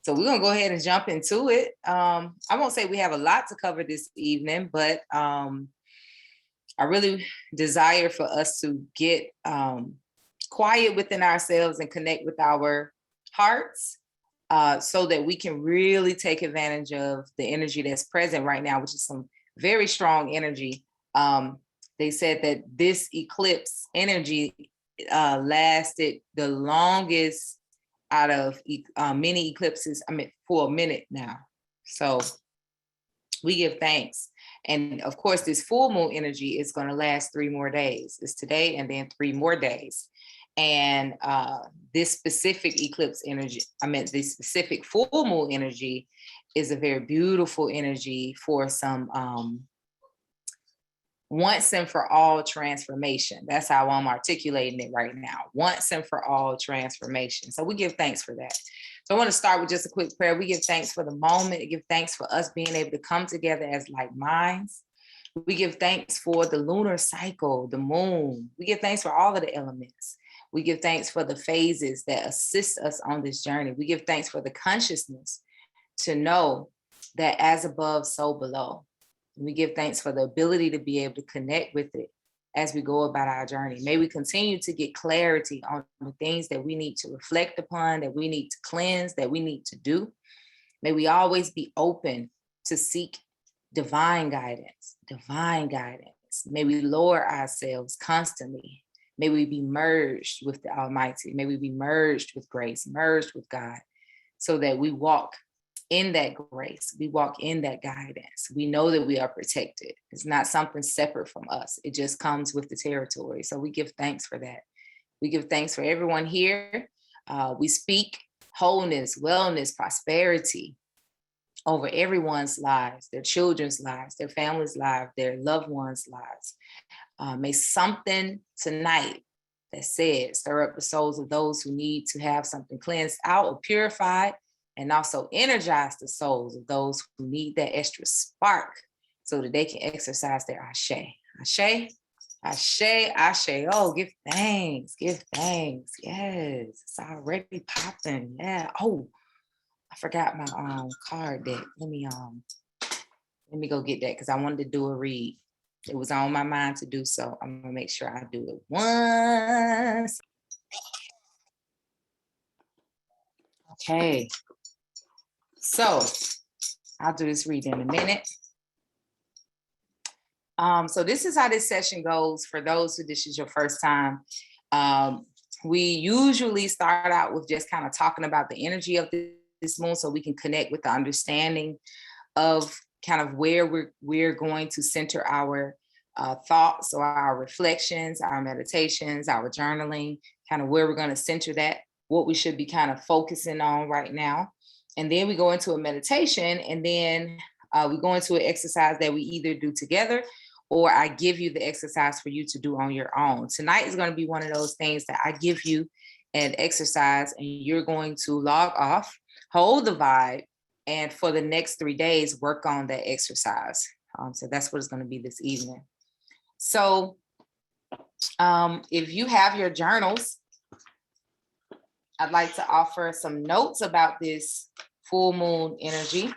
So we're gonna go ahead and jump into it. I won't say we have a lot to cover this evening, but I really desire for us to get quiet within ourselves and connect with our hearts, so that we can really take advantage of the energy that's present right now, which is some very strong energy. They said that this eclipse energy lasted the longest out of many eclipses, I mean, for a minute now. So we give thanks. And of course, this full moon energy is going to last 3 more days. It's today and then 3 more days. And this specific eclipse energy, this specific full moon energy is a very beautiful energy for some once and for all transformation. That's how I'm articulating it right now. Once and for all transformation. So we give thanks for that. So I want to start with just a quick prayer. We give thanks for the moment. We give thanks for us being able to come together as like minds. We give thanks for the lunar cycle, the moon. We give thanks for all of the elements. We give thanks for the phases that assist us on this journey. We give thanks for the consciousness to know that as above, so below. We give thanks for the ability to be able to connect with it as we go about our journey. May we continue to get clarity on the things that we need to reflect upon, that we need to cleanse, that we need to do. May we always be open to seek divine guidance, divine guidance. May we lower ourselves constantly. May we be merged with the Almighty. May we be merged with grace, merged with God, so that we walk in that grace, we walk in that guidance. We know that we are protected. It's not something separate from us. It just comes with the territory. So we give thanks for that. We give thanks for everyone here. We speak wholeness, wellness, prosperity over everyone's lives, their children's lives, their families' lives, their loved ones' lives. May something tonight that said, stir up the souls of those who need to have something cleansed out or purified, and also energize the souls of those who need that extra spark so that they can exercise their ashe. Ashe, ashe, ashe. Oh, give thanks, give thanks. Yes, it's already popping. Yeah. Oh, I forgot my card deck. Let me go get that because I wanted to do a read. It was on my mind to do so. I'm gonna make sure I do it once. Okay. So I'll do this read in a minute. So this is how this session goes for those who this is your first time. We usually start out with just kind of talking about the energy of this moon so we can connect with the understanding of kind of where we're going to center our thoughts or our reflections, our meditations, our journaling, kind of where we're going to center that, what we should be kind of focusing on right now. And then we go into a meditation, and then we go into an exercise that we either do together or I give you the exercise for you to do on your own. Tonight is going to be one of those things that I give you an exercise and you're going to log off, hold the vibe, and for the next 3 days, work on that exercise. So that's what it's going to be this evening. So if you have your journals, I'd like to offer some notes about this full moon energy.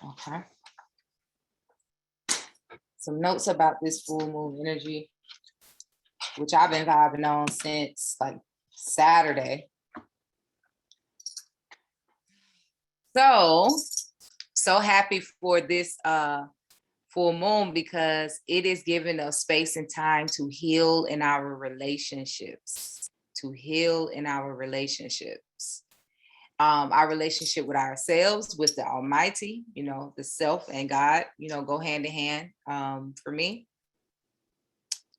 Okay. Some notes about this full moon energy, which I've been vibing on since like Saturday. So happy for this full moon because it is giving us space and time to heal in our relationships, our relationship with ourselves, with the Almighty, the self and God, go hand in hand for me.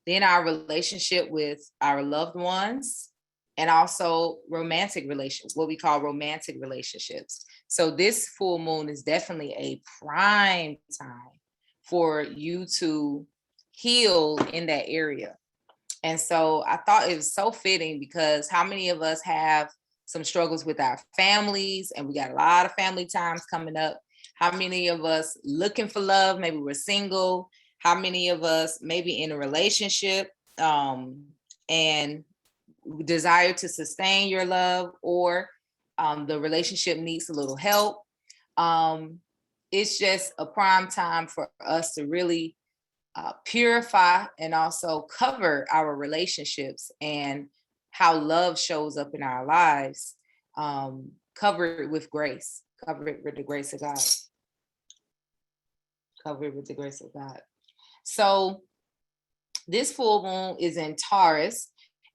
Then our relationship with our loved ones, and also romantic relationships, what we call romantic relationships. So this full moon is definitely a prime time for you to heal in that area. And so I thought it was so fitting because how many of us have some struggles with our families, and we got a lot of family times coming up. How many of us looking for love? Maybe we're single. How many of us maybe in a relationship and desire to sustain your love, or the relationship needs a little help? It's just a prime time for us to really purify and also cover our relationships and how love shows up in our lives. Cover it with grace. Cover it with the grace of God. Cover it with the grace of God. So this full moon is in Taurus.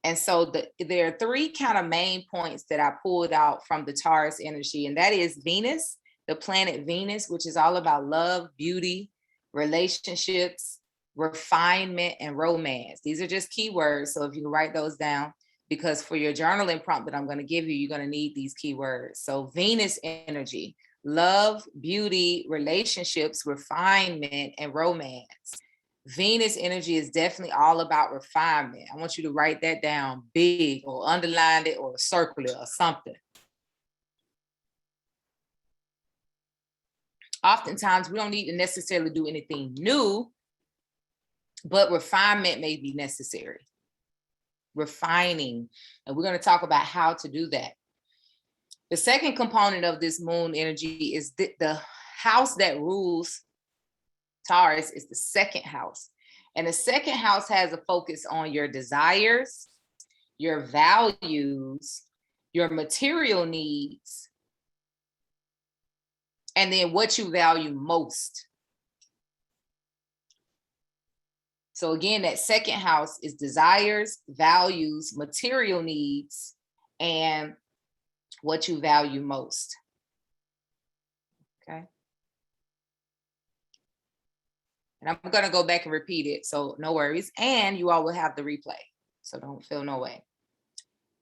And so there are three kind of main points that I pulled out from the Taurus energy, and that is Venus, the planet Venus, which is all about love, beauty, relationships, refinement, and romance. These are just keywords. So if you write those down, because for your journaling prompt that I'm going to give you, you're going to need these keywords. So Venus energy, love, beauty, relationships, refinement, and romance. Venus energy is definitely all about refinement. I want you to write that down big, or underline it, or circle it, or something. Oftentimes, we don't need to necessarily do anything new, but refinement may be necessary. Refining. And we're going to talk about how to do that. The second component of this moon energy is the house that rules Taurus is the second house. And the second house has a focus on your desires, your values, your material needs, and then what you value most. So again, that second house is desires, values, material needs, and what you value most. Okay. And I'm going to go back and repeat it, so no worries. And you all will have the replay, so don't feel no way.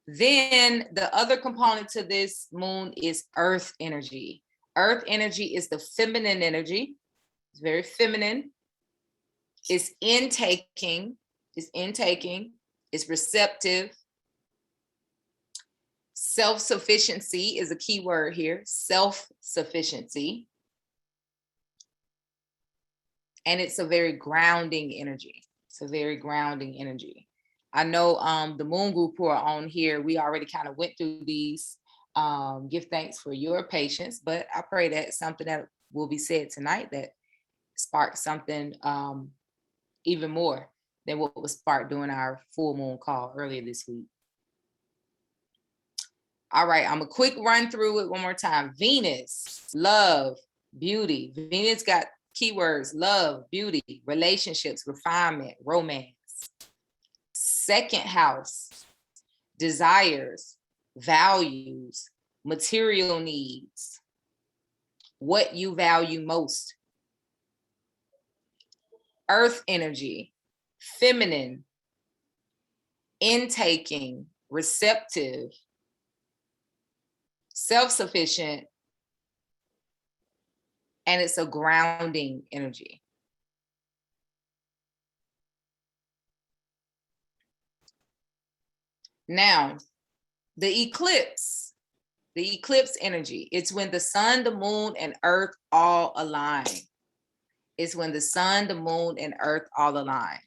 Then the other component to this moon is earth energy. Earth energy is the feminine energy. It's very feminine. It's intaking. It's receptive. Self-sufficiency is a key word here. Self-sufficiency. And it's a very grounding energy. It's a very grounding energy. I know the moon group who are on here, we already kind of went through these. Give thanks for your patience, but I pray that something that will be said tonight that sparks something even more than what was sparked during our full moon call earlier this week. All right, I'm a quick run through it one more time. Venus, love, beauty. Venus got keywords: love, beauty, relationships, refinement, romance. Second house, desires, values, material needs, what you value most. Earth energy, feminine, intaking, receptive, self-sufficient, and it's a grounding energy. Now, the eclipse energy, it's when the sun, the moon, and earth all align. It's when the sun, the moon, and earth all align.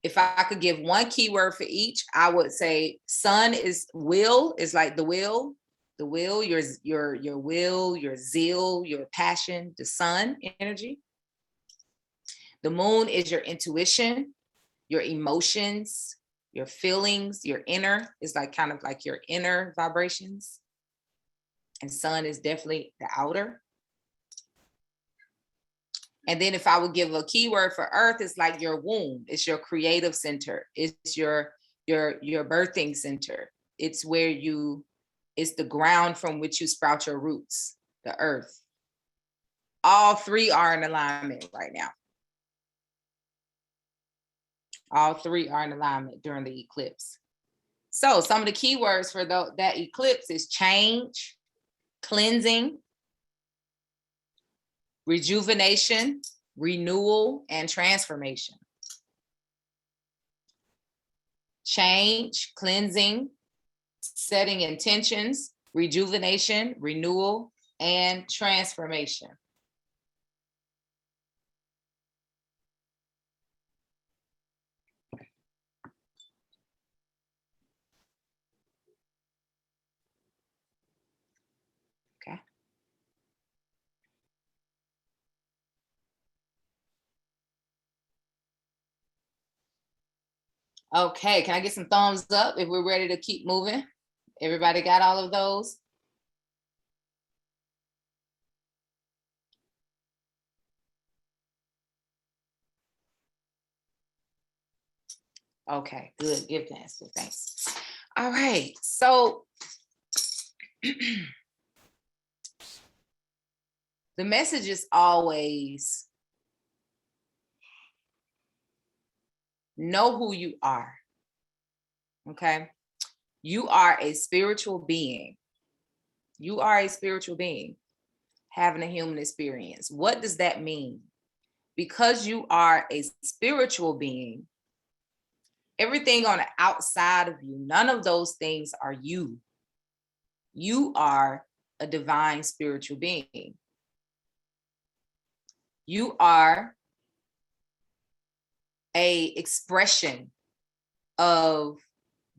If I could give one keyword for each, I would say sun is will, is like the will, your will, your zeal, your passion, the sun energy. The moon is your intuition, your emotions, your feelings, your inner is like kind of like your inner vibrations. And sun is definitely the outer. And then if I would give a keyword for earth, it's like your womb. It's your creative center. It's your birthing center. It's where it's the ground from which you sprout your roots, the earth. All three are in alignment right now. All three are in alignment during the eclipse. So some of the keywords for that eclipse is change, cleansing, rejuvenation, renewal, and transformation. Change, cleansing, setting intentions, rejuvenation, renewal, and transformation. Okay, can I get some thumbs up if we're ready to keep moving? Everybody got all of those? Okay, good. Give thanks. Give thanks. All right. So the message is always know who you are. Okay. You are a spiritual being. You are a spiritual being having a human experience. What does that mean? Because you are a spiritual being, everything on the outside of you, none of those things are you. You are a divine spiritual being. You are a expression of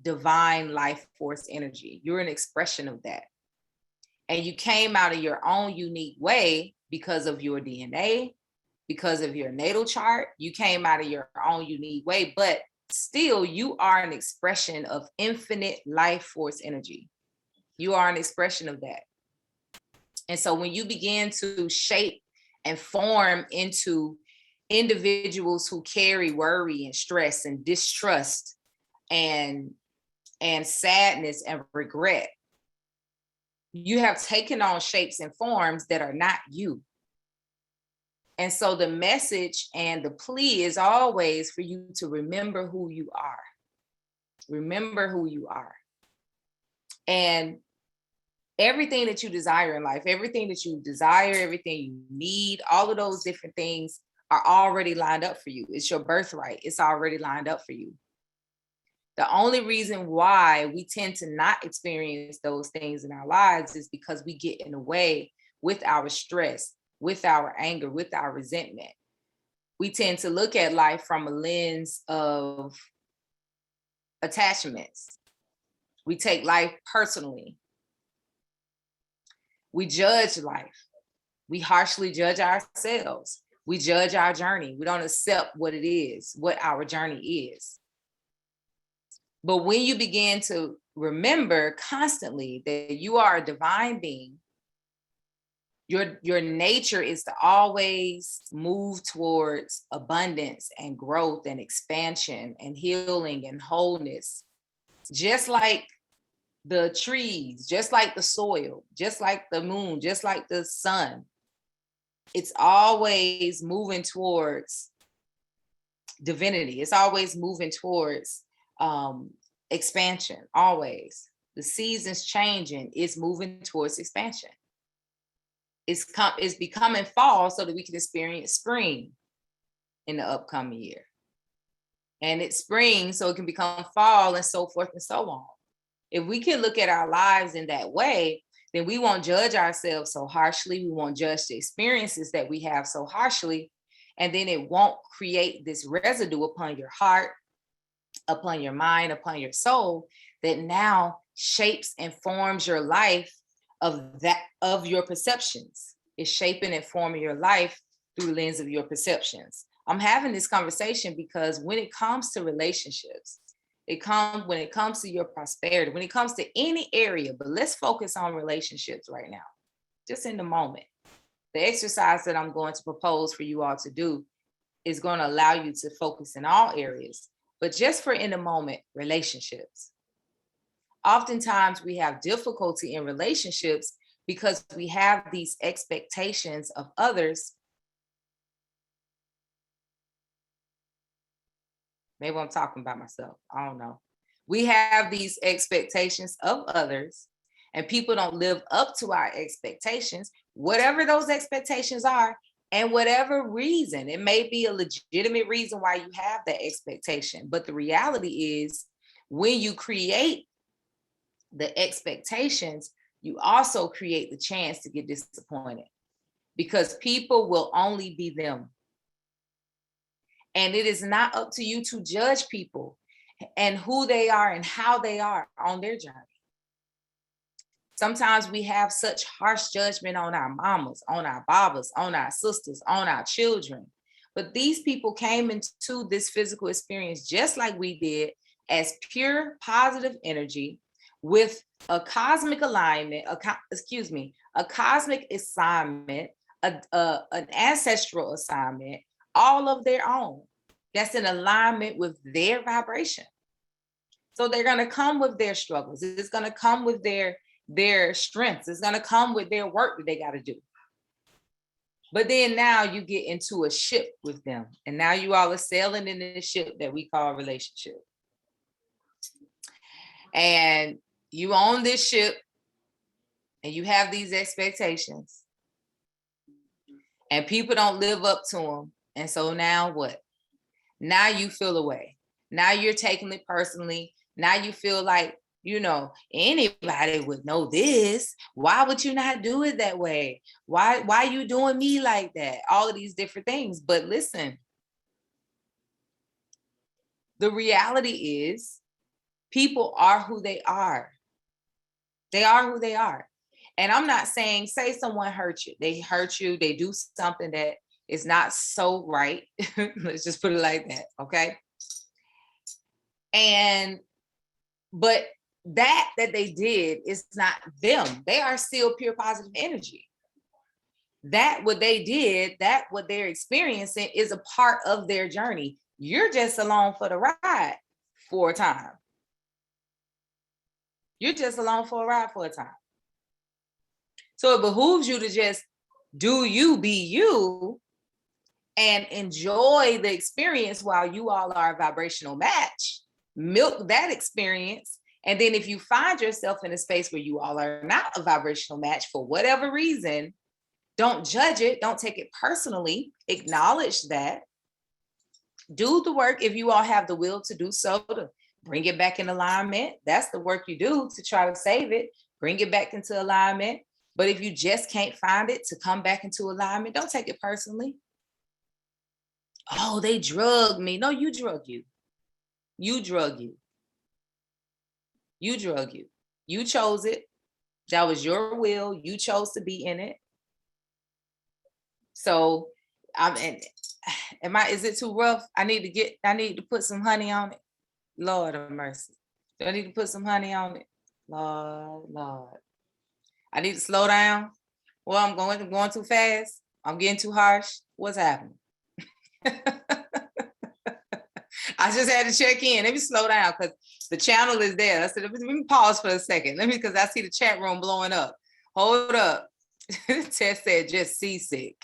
divine life force energy. You're an expression of that. And you came out of your own unique way because of your DNA, because of your natal chart. You came out of your own unique way, but still you are an expression of infinite life force energy. You are an expression of that. And so when you begin to shape and form into individuals who carry worry and stress and distrust and sadness and regret, you have taken on shapes and forms that are not you. And so the message and the plea is always for you to remember who you are. Remember who you are. And everything that you desire in life, everything that you desire, everything you need, all of those different things are already lined up for you. It's your birthright. It's already lined up for you. The only reason why we tend to not experience those things in our lives is because we get in the way with our stress, with our anger, with our resentment. We tend to look at life from a lens of attachments. We take life personally. We judge life. We harshly judge ourselves. We judge our journey. We don't accept what it is, what our journey is. But when you begin to remember constantly that you are a divine being, your nature is to always move towards abundance and growth and expansion and healing and wholeness, just like the trees, just like the soil, just like the moon, just like the sun. It's always moving towards divinity. It's always moving towards expansion. Always. The seasons changing, it's moving towards expansion. It's becoming fall so that we can experience spring in the upcoming year. And it's spring so it can become fall and so forth and so on. If we can look at our lives in that way, then we won't judge ourselves so harshly. We won't judge the experiences that we have so harshly. And then it won't create this residue upon your heart, upon your mind, upon your soul that now shapes and forms your life of your perceptions. It's shaping and forming your life through the lens of your perceptions. I'm having this conversation because when it comes to relationships, when it comes to your prosperity, when it comes to any area, but let's focus on relationships right now, just in the moment. The exercise that I'm going to propose for you all to do is going to allow you to focus in all areas, but just for in the moment, relationships. Oftentimes we have difficulty in relationships because we have these expectations of others. Maybe I'm talking about myself. I don't know. We have these expectations of others, and people don't live up to our expectations, whatever those expectations are, and whatever reason. It may be a legitimate reason why you have that expectation. But the reality is, when you create the expectations, you also create the chance to get disappointed because people will only be them. And it is not up to you to judge people and who they are and how they are on their journey. Sometimes we have such harsh judgment on our mamas, on our babas, on our sisters, on our children. But these people came into this physical experience just like we did, as pure positive energy with a cosmic alignment, a cosmic assignment, an ancestral assignment, all of their own. That's in alignment with their vibration. So they're going to come with their struggles. It's going to come with their strengths. It's going to come with their work that they got to do. But then now you get into a ship with them. And now you all are sailing in this ship that we call relationship. And you own this ship and you have these expectations. And people don't live up to them. And so now what? Now you feel away. Now you're taking it personally. Now you feel like, anybody would know this. Why would you not do it that way? Why are you doing me like that? All of these different things. But listen, the reality is people are who they are. They are who they are. And I'm not saying, say someone hurt you. They hurt you. They do something that is not so right. Let's just put it like that. Okay. But that they did is not them. They are still pure positive energy. That what they did, that what they're experiencing is a part of their journey. You're just along for the ride for a time. You're just along for a ride for a time. So it behooves you to just do you, be you, and enjoy the experience while you all are a vibrational match. Milk that experience. And then if you find yourself in a space where you all are not a vibrational match for whatever reason, don't judge it. Don't take it personally. Acknowledge that. Do the work if you all have the will to do so, to bring it back in alignment. That's the work you do to try to save it. Bring it back into alignment. But if you just can't find it to come back into alignment, don't take it personally. Oh, they drugged me. No, you drug you. You drug you. You drug you. You chose it. That was your will. You chose to be in it. So is it too rough? I need to put some honey on it. Lord of mercy. Do I need to put some honey on it? Lord. I need to slow down. Well, I'm going too fast. I'm getting too harsh. What's happening? I just had to check in. Let me slow down because the channel is there. I said, let me pause for a second. Because I see the chat room blowing up. Hold up. Tess said, just seasick.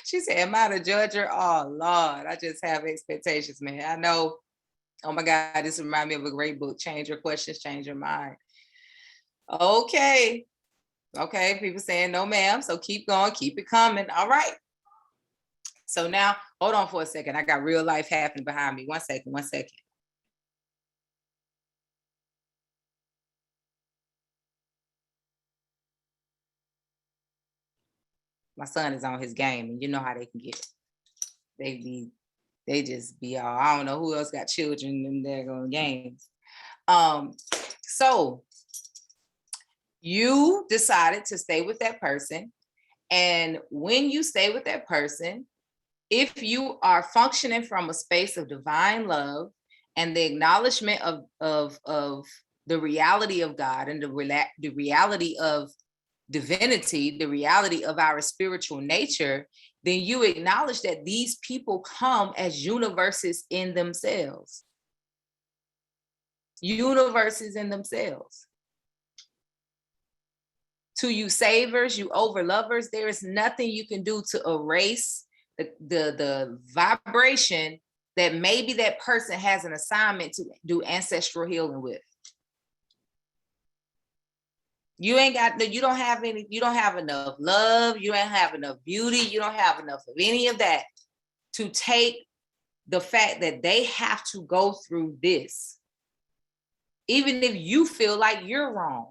She said, am I the judger? Oh, Lord, I just have expectations, man. I know. Oh, my God, this reminds me of a great book, Change Your Questions, Change Your Mind. Okay, people saying no, ma'am. So keep going, keep it coming. All right. So now, hold on for a second. I got real life happening behind me. One second. My son is on his game, and you know how they can get. They just be all, I don't know who else got children in their own games. So you decided to stay with that person. And when you stay with that person, if you are functioning from a space of divine love and the acknowledgement of the reality of God and the reality of divinity, the reality of our spiritual nature, then you acknowledge that these people come as universes in themselves. Universes in themselves. To you savers, you overlovers, there is nothing you can do to erase the vibration that maybe that person has an assignment to do ancestral healing with. You don't have enough love, you don't have enough beauty, you don't have enough of any of that to take the fact that they have to go through this. Even if you feel like you're wrong,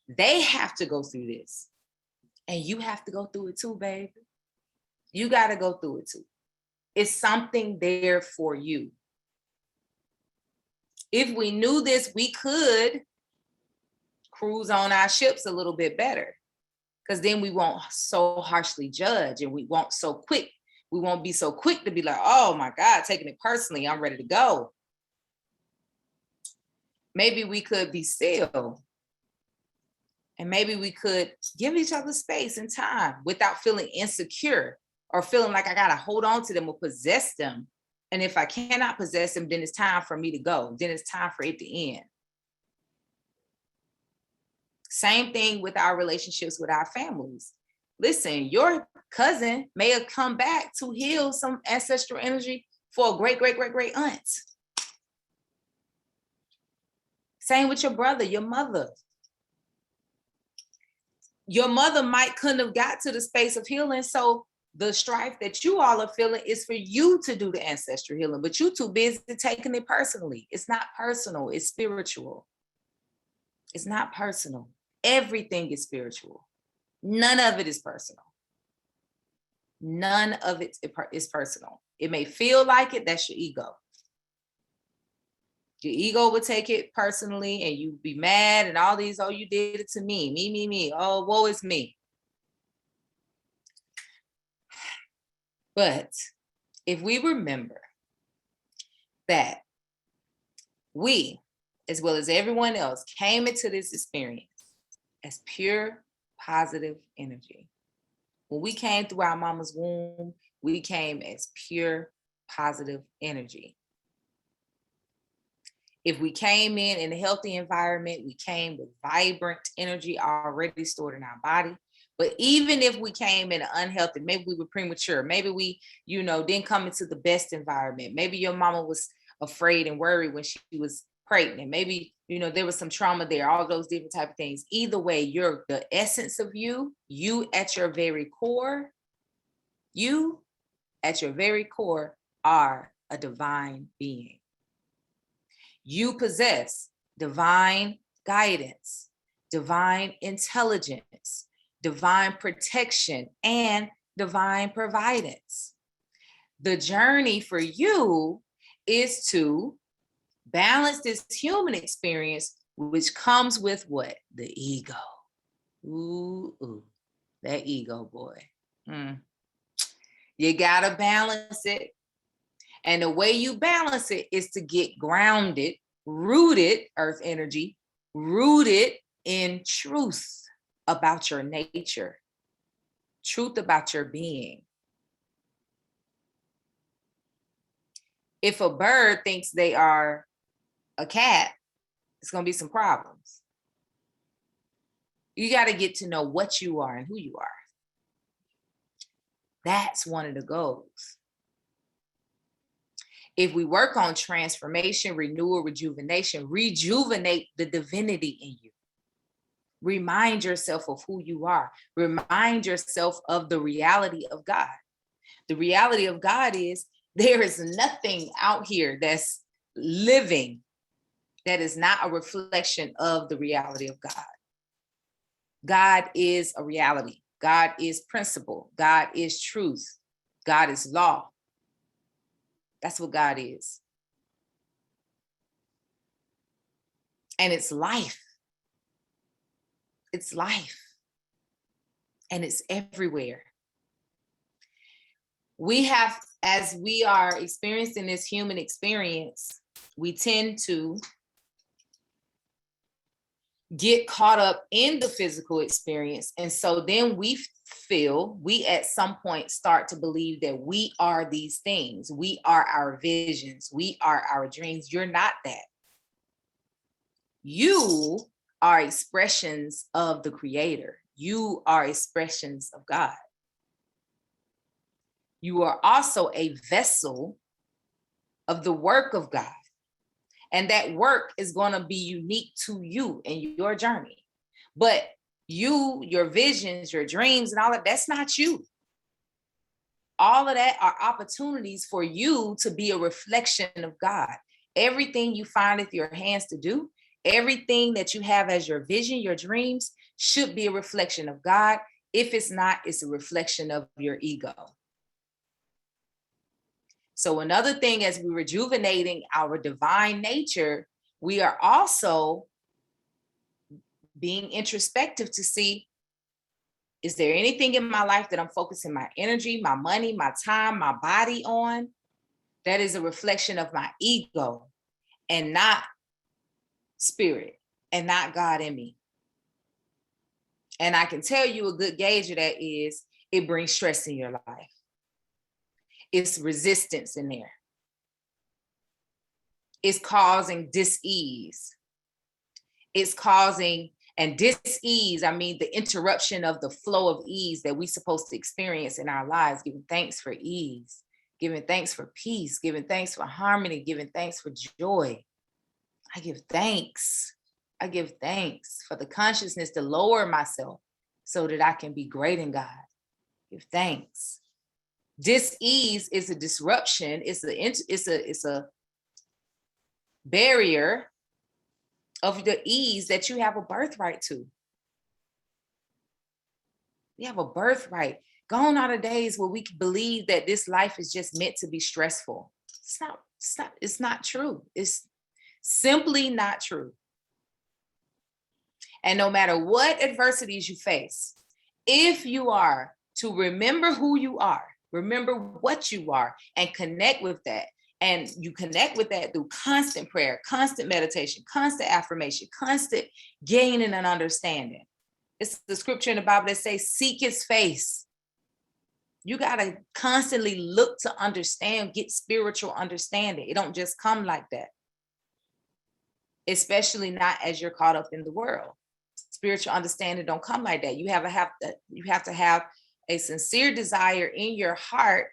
they have to go through this. And you have to go through it too, baby. You got to go through it too. It's something there for you. If we knew this, we could cruise on our ships a little bit better, because then we won't so harshly judge, and we won't be so quick to be like, oh my God, taking it personally, I'm ready to go. maybe we could be still. And maybe we could give each other space and time without feeling insecure or feeling like I got to hold on to them or possess them. And if I cannot possess them, then it's time for me to go. Then it's time for it to end. Same thing with our relationships with our families. Listen, your cousin may have come back to heal some ancestral energy for a great, great, great, great aunt. Same with your brother, your mother. Your mother might couldn't have got to the space of healing. So the strife that you all are feeling is for you to do the ancestral healing, but you too busy taking it personally. It's not personal, it's spiritual. It's not personal. Everything is spiritual. None of it is personal. None of it is personal. It may feel like it, that's your ego. Your ego would take it personally and you be mad and all these, oh, you did it to me, me. Oh, woe is me. But if we remember that we, as well as everyone else, came into this experience as pure positive energy. When we came through our mama's womb, we came as pure positive energy. If we came in a healthy environment, we came with vibrant energy already stored in our body. But even if we came in an unhealthy, maybe we were premature, maybe we, didn't come into the best environment. Maybe your mama was afraid and worried when she was pregnant. Maybe, there was some trauma there, all those different type of things. Either way, you're the essence of you at your very core, are a divine being. You possess divine guidance, divine intelligence, divine protection, and divine providence. The journey for you is to balance this human experience, which comes with what? The ego. Ooh, that ego, boy. You gotta balance it. And the way you balance it is to get grounded, rooted, earth energy, rooted in truth about your nature, truth about your being. If a bird thinks they are a cat, it's going to be some problems. You got to get to know what you are and who you are. That's one of the goals. If we work on transformation, renewal, rejuvenation, rejuvenate the divinity in you. Remind yourself of who you are. Remind yourself of the reality of God. The reality of God is there is nothing out here that's living that is not a reflection of the reality of God. God is a reality. God is principle. God is truth. God is law. That's what God is. And it's life. It's life. And it's everywhere. We have, as we are experiencing this human experience, we tend to get caught up in the physical experience. And so then we at some point start to believe that we are these things. We are our visions. We are our dreams. You're not that. You are expressions of the Creator. You are expressions of God. You are also a vessel of the work of God. And that work is going to be unique to you and your journey. But you, your visions, your dreams, and all of that's not you. All of that are opportunities for you to be a reflection of God. Everything you find with your hands to do, everything that you have as your vision, your dreams, should be a reflection of God. If it's not, it's a reflection of your ego. So another thing, as we're rejuvenating our divine nature, we are also being introspective to see, is there anything in my life that I'm focusing my energy, my money, my time, my body on that is a reflection of my ego and not spirit and not God in me. And I can tell you a good gauge of that is it brings stress in your life. It's resistance in there. It's causing dis-ease. It's causing, and dis-ease, I mean the interruption of the flow of ease that we're supposed to experience in our lives, giving thanks for ease, giving thanks for peace, giving thanks for harmony, giving thanks for joy. I give thanks. I give thanks for the consciousness to lower myself so that I can be great in God. Give thanks. Dis-ease is a disruption. It's a barrier of the ease that you have a birthright to. You have a birthright. Gone are the days where we believe that this life is just meant to be stressful. It's not true. It's simply not true. And no matter what adversities you face, if you are to remember who you are, remember what you are, and connect with that, and you connect with that through constant prayer, constant meditation, constant affirmation, constant gaining and understanding. It's the scripture in the Bible that says, seek his face. You got to constantly look to understand, get spiritual understanding. It don't just come like that. Especially not as you're caught up in the world. Spiritual understanding don't come like that. You have to have a sincere desire in your heart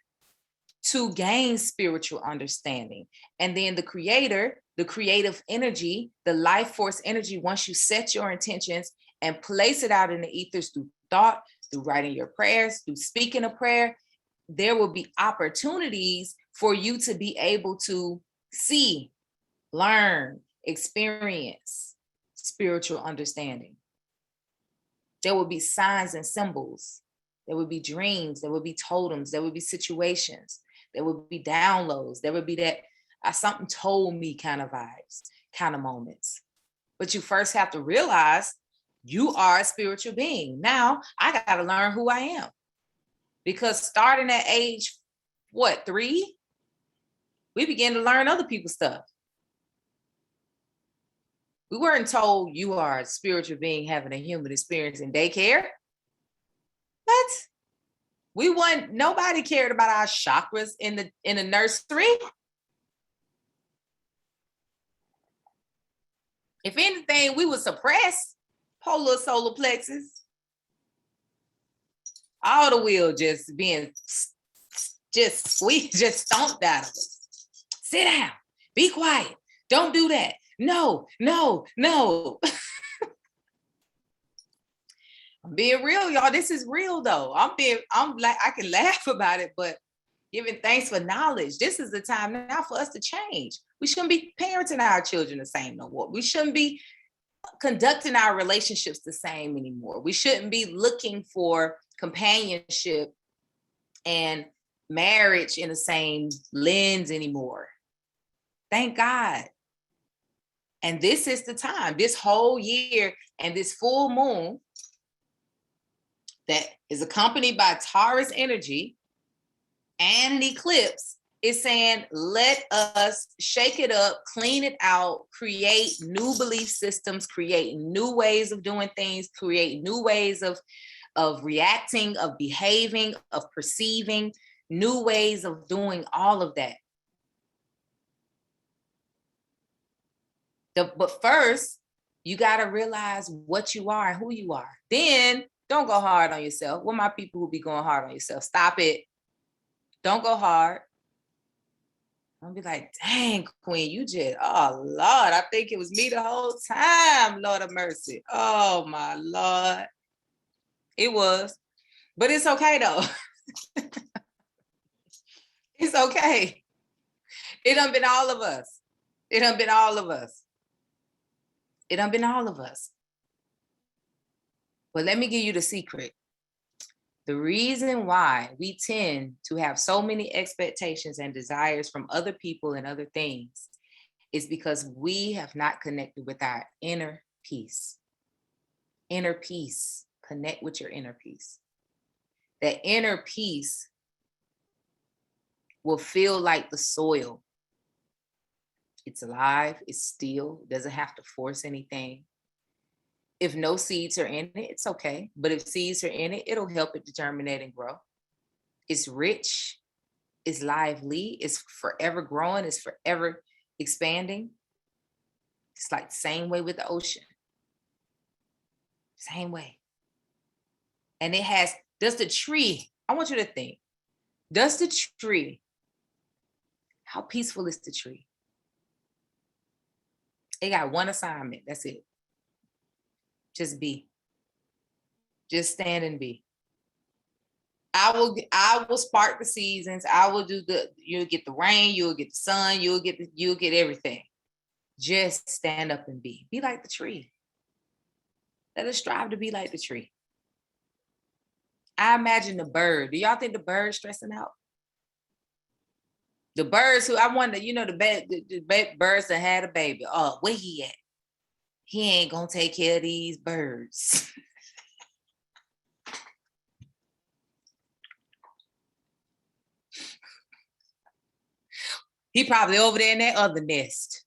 to gain spiritual understanding. And then the creator, the creative energy, the life force energy, once you set your intentions and place it out in the ethers through thought, through writing your prayers, through speaking a prayer, there will be opportunities for you to be able to see, learn, experience spiritual understanding. There will be signs and symbols. There will be dreams. There will be totems. There will be situations. There will be downloads. There will be that something told me kind of vibes, kind of moments. But you first have to realize you are a spiritual being. Now I got to learn who I am. Because starting at age, 3? We began to learn other people's stuff. We weren't told you are a spiritual being having a human experience in daycare. What? Nobody cared about our chakras in the nursery. If anything, we would suppress polar solar plexus. All the will just being squeezed, just stomped out of us. Sit down, be quiet, don't do that. No. I'm being real, y'all. This is real though. I'm like, I can laugh about it, but giving thanks for knowledge. This is the time now for us to change. We shouldn't be parenting our children the same no more. We shouldn't be conducting our relationships the same anymore. We shouldn't be looking for companionship and marriage in the same lens anymore. Thank God. And this is the time, this whole year and this full moon that is accompanied by Taurus energy and an eclipse is saying, let us shake it up, clean it out, create new belief systems, create new ways of doing things, create new ways of reacting, of behaving, of perceiving, new ways of doing all of that. But first, you got to realize what you are and who you are. Then don't go hard on yourself. What my people who be going hard on yourself? Stop it. Don't go hard. I'll be like, dang, Queen, you just, oh, Lord, I think it was me the whole time, Lord of mercy. Oh, my Lord. It was. But it's okay, though. It's okay. It done been all of us. It done been all of us. It done been all of us. But let me give you the secret. The reason why we tend to have so many expectations and desires from other people and other things is because we have not connected with our inner peace. Inner peace. Connect with your inner peace. That inner peace will feel like the soil. It's alive, it's still, doesn't have to force anything. If no seeds are in it, it's okay. But if seeds are in it, it'll help it to germinate and grow. It's rich, it's lively, it's forever growing, it's forever expanding. It's like the same way with the ocean. Same way. And it has, does the tree, I want you to think, does the tree, how peaceful is the tree? It got one assignment, that's it. Just be. Just stand and be. I will spark the seasons. I will do you'll get the rain, you'll get the sun, you'll get everything. Just stand up and be. Be like the tree. Let us strive to be like the tree. I imagine the bird. Do y'all think the bird's stressing out? The birds who, I wonder, the birds that had a baby. Oh, where he at? He ain't gonna take care of these birds. He probably over there in that other nest.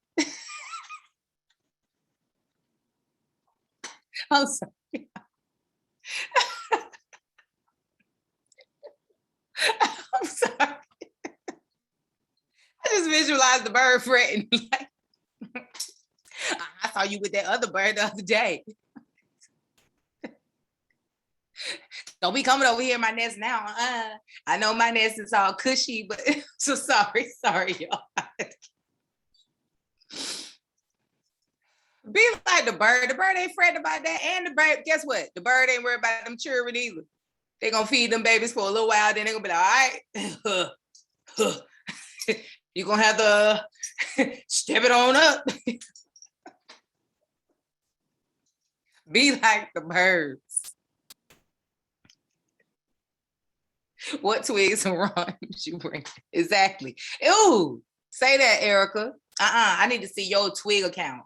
I'm sorry. I'm sorry. I just visualized the bird fretting. Like, I saw you with that other bird the other day. Don't be coming over here in my nest now. I know my nest is all cushy, but so sorry, y'all. Be like the bird. The bird ain't fretting about that. And the bird, guess what? The bird ain't worried about them children either. They're going to feed them babies for a little while, then they're going to be like, all right, you're going to have to step it on up. Be like the birds. What twigs and rhymes you bring? Exactly. Ew, say that, Erica. I need to see your twig account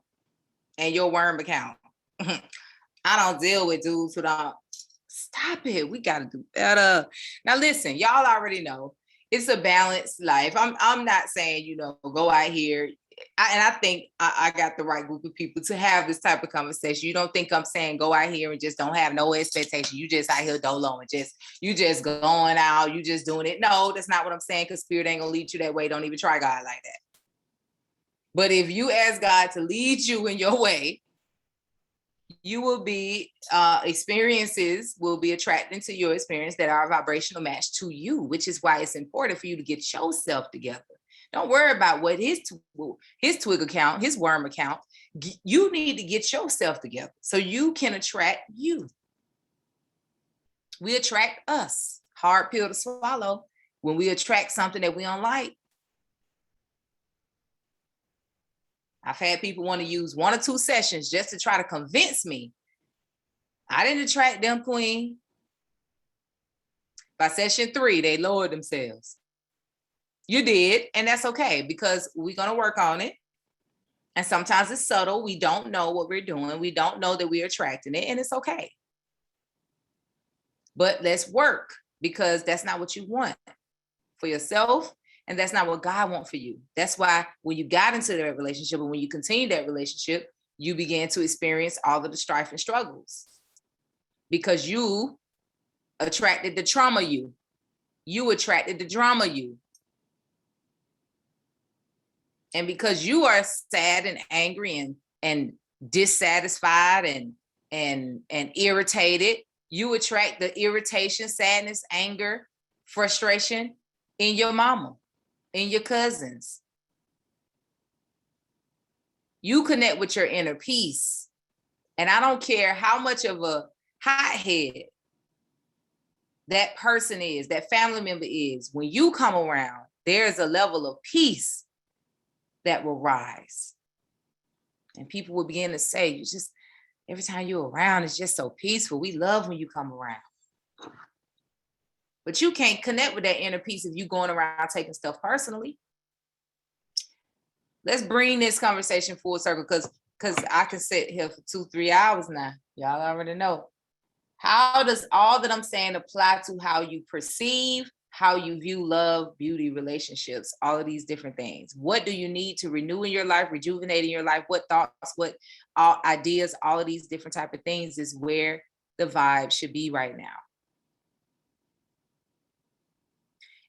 and your worm account. I don't deal with dudes who don't. Stop it. We got to do better. Now, listen, y'all already know it's a balanced life. I'm not saying, go out here. I think I got the right group of people to have this type of conversation. You don't think I'm saying go out here and just don't have no expectation. You just out here dolo and you just going out, you just doing it. No, that's not what I'm saying, because spirit ain't gonna lead you that way. Don't even try God like that. But if you ask God to lead you in your way, you will be, experiences will be attracting to your experience that are a vibrational match to you, which is why it's important for you to get yourself together. Don't worry about what his twig account, his worm account. You need to get yourself together so you can attract you. We attract us. Hard pill to swallow when we attract something that we don't like. I've had people want to use 1 or 2 sessions just to try to convince me. I didn't attract them, queen. By session 3, they lowered themselves. You did, and that's okay, because we're going to work on it. And sometimes it's subtle. We don't know what we're doing. We don't know that we're attracting it, and it's okay. But let's work, because that's not what you want for yourself, and that's not what God wants for you. That's why when you got into that relationship, and when you continue that relationship, you began to experience all of the strife and struggles, because you attracted the trauma you. You attracted the drama you. And because you are sad and angry and dissatisfied and irritated, you attract the irritation, sadness, anger, frustration in your mama, in your cousins. You connect with your inner peace. And I don't care how much of a hothead that person is, that family member is, when you come around, there's a level of peace that will rise. And people will begin to say, you just, every time you're around, it's just so peaceful. We love when you come around. But you can't connect with that inner peace if you're going around taking stuff personally. Let's bring this conversation full circle, because I can sit here for 2-3 hours now. Y'all already know. How does all that I'm saying apply to how you perceive, how you view love, beauty, relationships, all of these different things. What do you need to renew in your life, rejuvenate in your life? What thoughts, what ideas, all of these different type of things is where the vibe should be right now.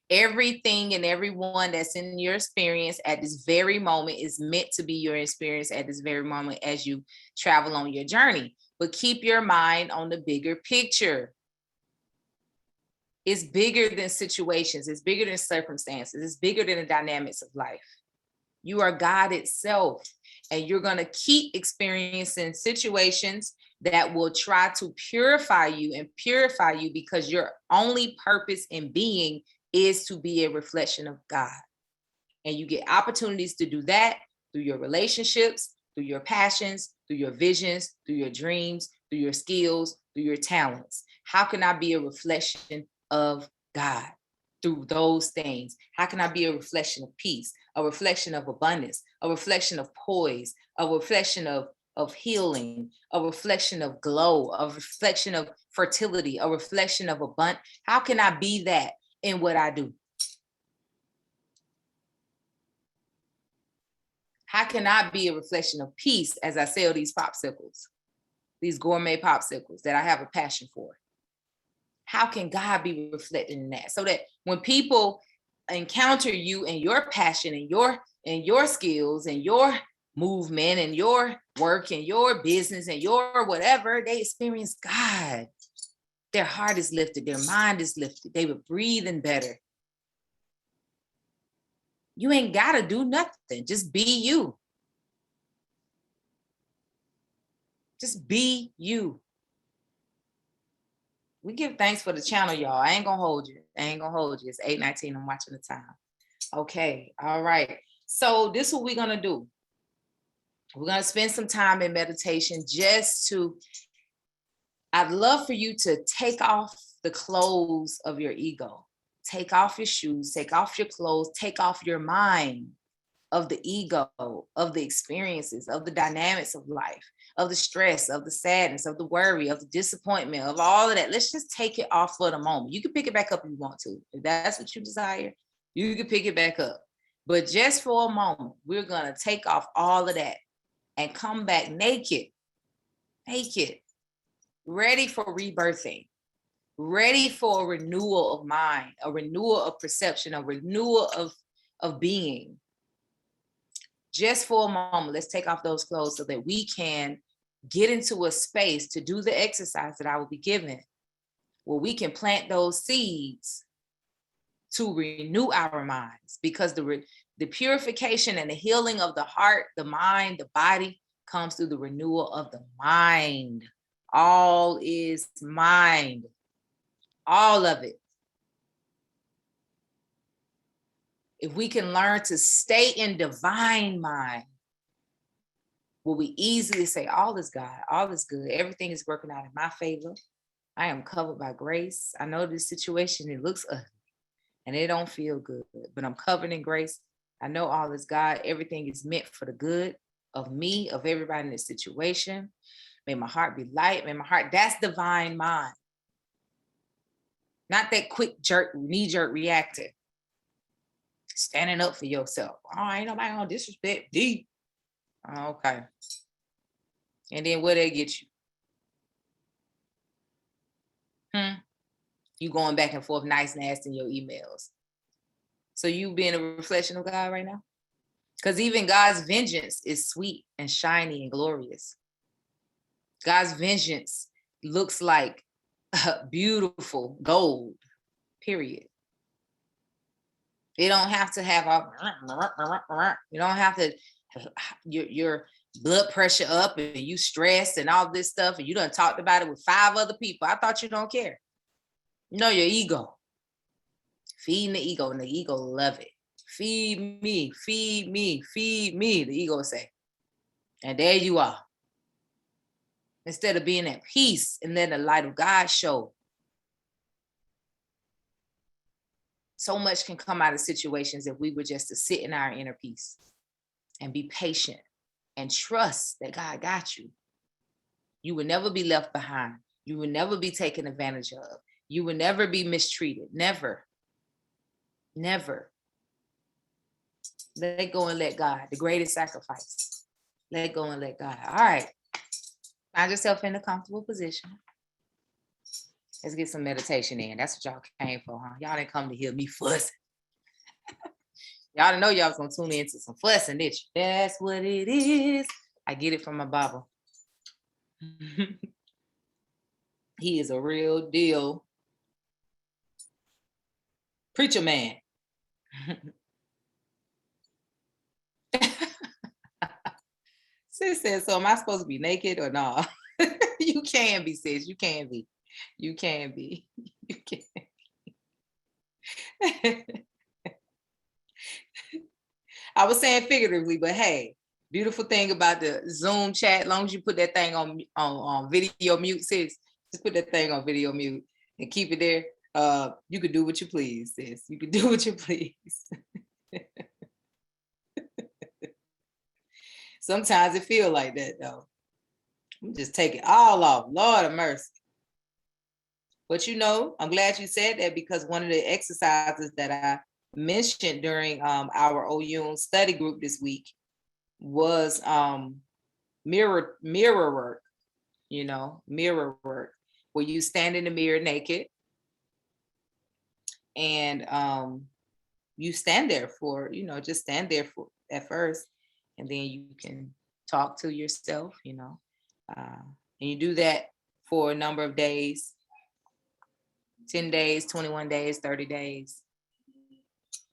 Everything and everyone that's in your experience at this very moment is meant to be your experience at this very moment as you travel on your journey. But keep your mind on the bigger picture. It's bigger than situations. It's bigger than circumstances. It's bigger than the dynamics of life. You are God itself, and you're going to keep experiencing situations that will try to purify you because your only purpose in being is to be a reflection of God. And you get opportunities to do that through your relationships, through your passions, through your visions, through your dreams, through your skills, through your talents. How can I be a reflection of God through those things? How can I be a reflection of peace, a reflection of abundance, a reflection of poise, a reflection of healing, a reflection of glow, a reflection of fertility, a reflection of abundance? How can I be that in what I do? How can I be a reflection of peace as I sell these popsicles, these gourmet popsicles that I have a passion for? How can God be reflected in that? So that when people encounter you and your passion and your skills and your movement and your work and your business and your whatever, they experience God. Their heart is lifted, their mind is lifted, they were breathing better. You ain't gotta do nothing. Just be you. Just be you. We give thanks for the channel, y'all. I ain't gonna hold you. It's 8:19. I'm watching the time. Okay. All right. So this is what we're gonna do. We're gonna spend some time in meditation I'd love for you to take off the clothes of your ego. Take off your shoes, take off your clothes, take off your mind of the ego, of the experiences, of the dynamics of life, of the stress, of the sadness, of the worry, of the disappointment, of all of that. Let's just take it off for the moment. You can pick it back up if you want to. If that's what you desire, you can pick it back up. But just for a moment, we're going to take off all of that and come back naked, ready for rebirthing, ready for a renewal of mind, a renewal of perception, a renewal of being. Just for a moment, let's take off those clothes so that we can get into a space to do the exercise that I will be given, where we can plant those seeds to renew our minds, because the purification and the healing of the heart, the mind, the body comes through the renewal of the mind. All is mind, all of it. If we can learn to stay in divine mind, will we easily say, all is God, all is good, everything is working out in my favor. I am covered by grace. I know this situation, it looks ugly and it don't feel good, but I'm covered in grace. I know all is God. Everything is meant for the good of me, of everybody in this situation. May my heart be light. May my heart, that's divine mind. Not that quick jerk, knee-jerk reactive. Standing up for yourself. Oh, ain't nobody gonna disrespect me. Okay. And then where they get you? You going back and forth, nice, nasty in your emails. So you being a reflection of God right now? Because even God's vengeance is sweet and shiny and glorious. God's vengeance looks like beautiful gold, period. It don't have to have you don't have to, your blood pressure up and you stressed and all this stuff, and you done talked about it with 5 other people. I thought you don't care. You know, your ego. Feeding the ego, and the ego love it. Feed me, feed me, feed me, the ego say. And there you are. Instead of being at peace and letting the light of God show. So much can come out of situations if we were just to sit in our inner peace and be patient and trust that God got you. You will never be left behind. You will never be taken advantage of. You will never be mistreated. Never. Never. Let go and let God, the greatest sacrifice. Let go and let God. All right. Find yourself in a comfortable position. Let's get some meditation in. That's what y'all came for, huh? Y'all didn't come to hear me fussing. Y'all didn't know y'all was gonna tune into some fussing, did you? That's what it is. I get it from my Bible. He is a real deal preacher man. Sis says, so am I supposed to be naked or not? You can be, sis. You can be. You can be. You can. I was saying figuratively, but hey, beautiful thing about the Zoom chat, as long as you put that thing on video mute, sis, just put that thing on video mute and keep it there. You could do what you please, sis. You could do what you please. Sometimes it feel like that though. Just take it all off. Lord of mercy. But I'm glad you said that, because one of the exercises that I mentioned during our OU study group this week was mirror work, mirror work, where you stand in the mirror naked and you stand there for, just stand there for at first, and then you can talk to yourself, and you do that for a number of days, 10 days, 21 days, 30 days.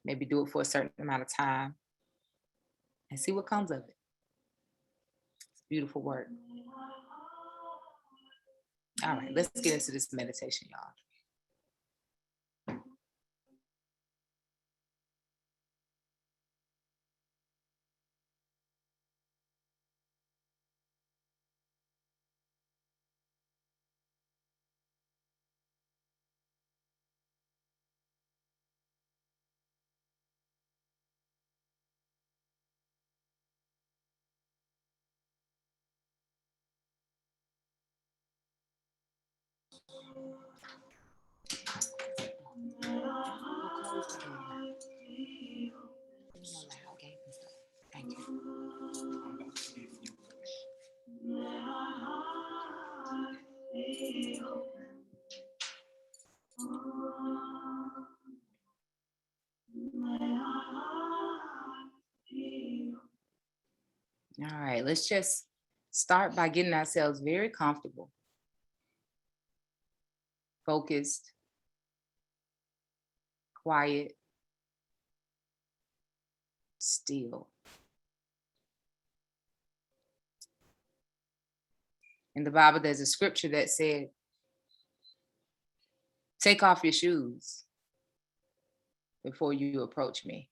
Maybe do it for a certain amount of time and see what comes of it. It's beautiful work. All right, let's get into this meditation, y'all. Thank you. All right, let's just start by getting ourselves very comfortable, focused, quiet, still. In the Bible, there's a scripture that said, take off your shoes before you approach me.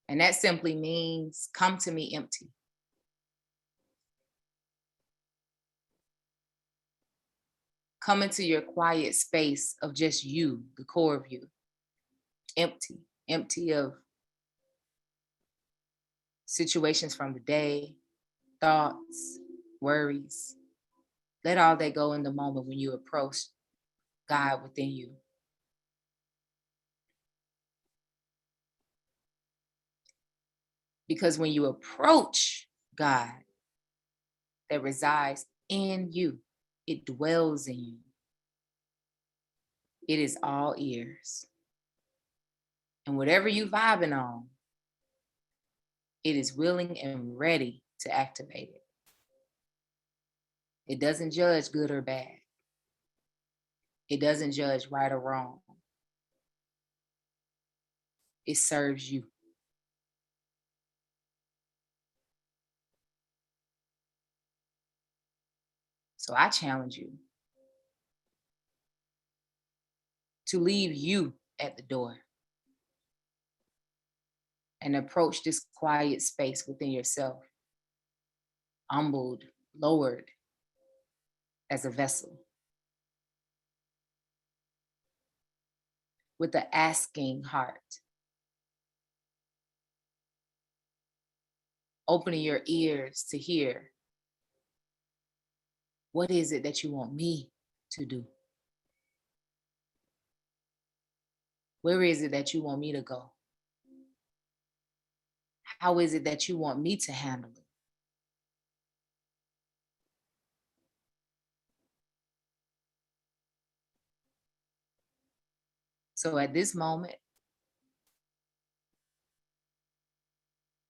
And that simply means come to me empty. Come into your quiet space of just you, the core of you. Empty of situations from the day, thoughts, worries. Let all that go in the moment when you approach God within you. Because when you approach God that resides in you, it dwells in you. It is all ears. And whatever you vibing on, it is willing and ready to activate it. It doesn't judge good or bad. It doesn't judge right or wrong. It serves you. So I challenge you to leave you at the door and approach this quiet space within yourself, humbled, lowered as a vessel, with an asking heart, opening your ears to hear, what is it that you want me to do? Where is it that you want me to go? How is it that you want me to handle it? So at this moment,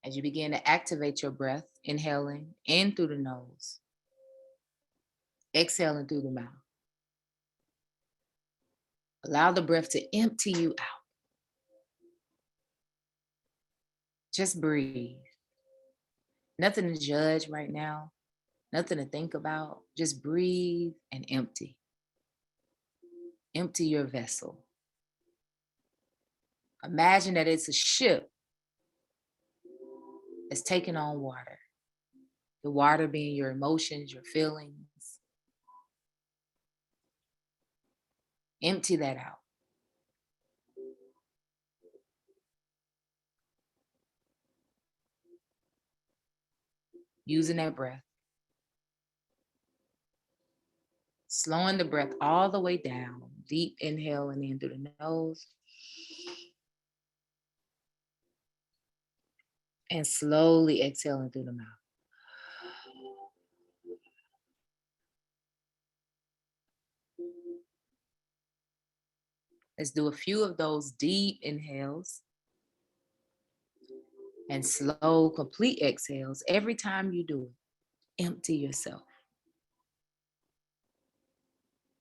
as you begin to activate your breath, inhaling in through the nose, exhaling through the mouth, allow the breath to empty you out. Just breathe. Nothing to judge right now, nothing to think about. Just breathe and empty. Empty your vessel. Imagine that it's a ship that's taking on water. The water being your emotions, your feelings. Empty that out. Using that breath. Slowing the breath all the way down. Deep inhale and in through the nose. And slowly exhaling through the mouth. Let's do a few of those deep inhales and slow, complete exhales. Every time you do it, empty yourself.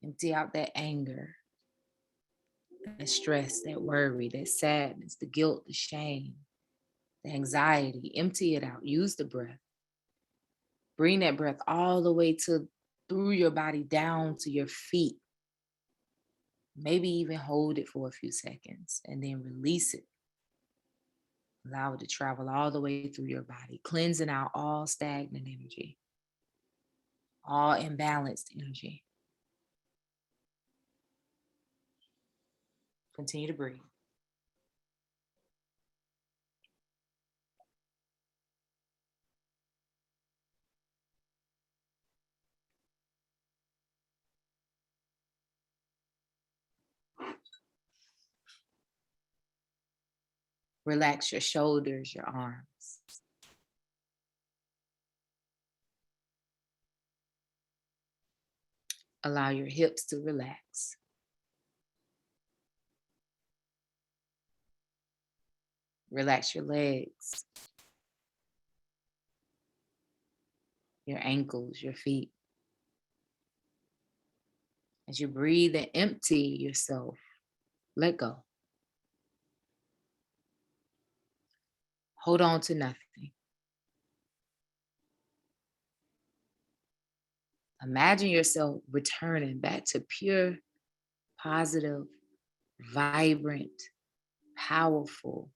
Empty out that anger, that stress, that worry, that sadness, the guilt, the shame, the anxiety. Empty it out. Use the breath. Bring that breath all the way to through your body down to your feet. Maybe even hold it for a few seconds and then release it. Allow it to travel all the way through your body, cleansing out all stagnant energy, all imbalanced energy. Continue to breathe. Relax your shoulders, your arms. Allow your hips to relax. Relax your legs, your ankles, your feet. As you breathe and empty yourself, let go. Hold on to nothing. Imagine yourself returning back to pure, positive, vibrant, powerful,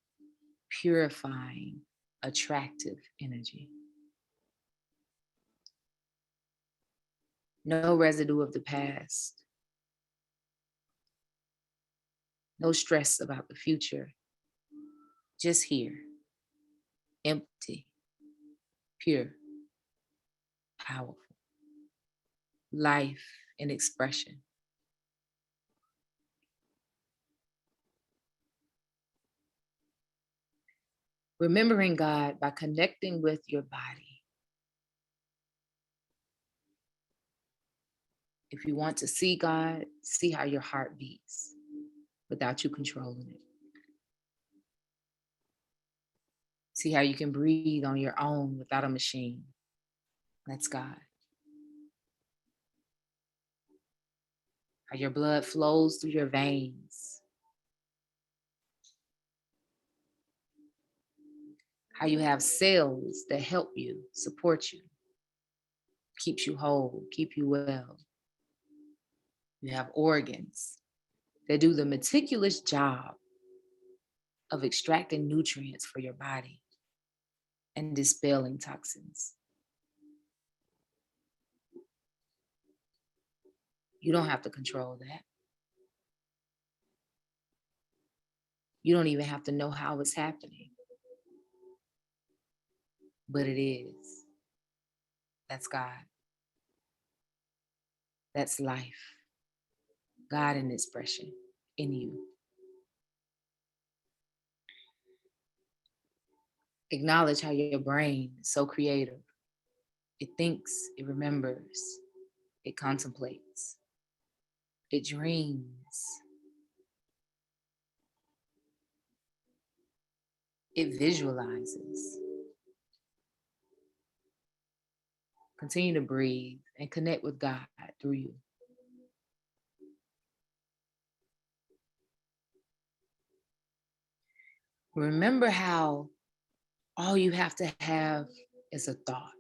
purifying, attractive energy. No residue of the past. No stress about the future. Just here, empty, pure, powerful. Life in expression. Remembering God by connecting with your body. If you want to see God, see how your heart beats without you controlling it. See how you can breathe on your own without a machine. That's God. How your blood flows through your veins. How you have cells that help you, support you, keeps you whole, keep you well. You have organs that do the meticulous job of extracting nutrients for your body and dispelling toxins. You don't have to control that. You don't even have to know how it's happening, but it is. That's God. That's life. God in expression in you. Acknowledge how your brain is so creative. It thinks, it remembers, it contemplates, it dreams, it visualizes. Continue to breathe and connect with God through you. Remember how all you have to have is a thought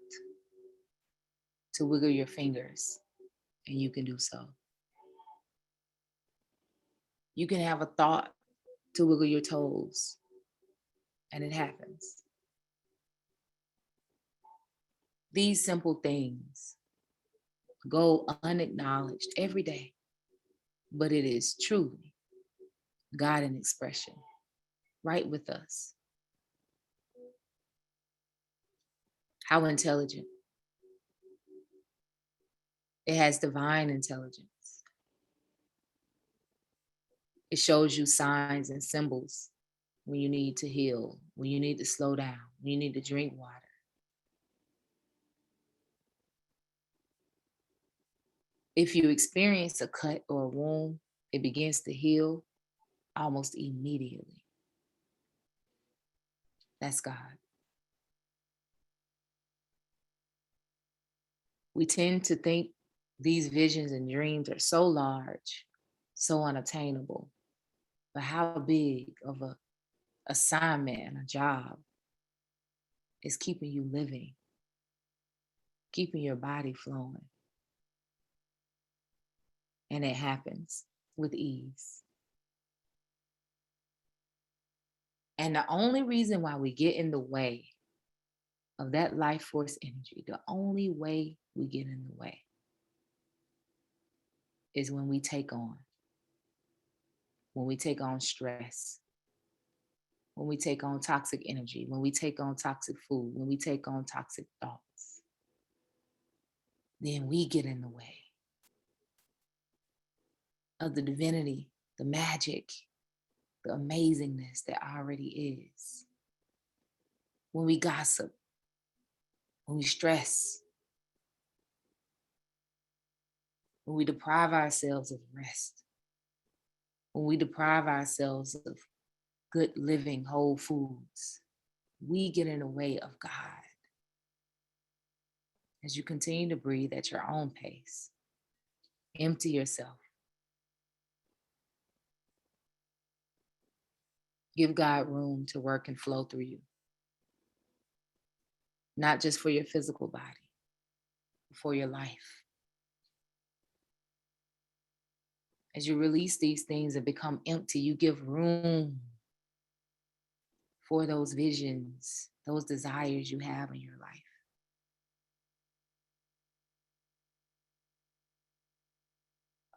to wiggle your fingers, and you can do so. You can have a thought to wiggle your toes, and it happens. These simple things go unacknowledged every day, but it is truly God in expression, right with us. How intelligent. It has divine intelligence. It shows you signs and symbols when you need to heal, when you need to slow down, when you need to drink water. If you experience a cut or a wound, it begins to heal almost immediately. That's God. We tend to think these visions and dreams are so large, so unattainable. But how big of a assignment and a job is keeping you living, keeping your body flowing. And it happens with ease. And the only reason why we get in the way of that life force energy, the only way we get in the way is when we take on stress, when we take on toxic energy, when we take on toxic food, when we take on toxic thoughts, then we get in the way of the divinity, the magic, the amazingness that already is. When we gossip, when we stress, when we deprive ourselves of rest, when we deprive ourselves of good living, whole foods, we get in the way of God. As you continue to breathe at your own pace, empty yourself. Give God room to work and flow through you. Not just for your physical body, but for your life. As you release these things and become empty, you give room for those visions, those desires you have in your life.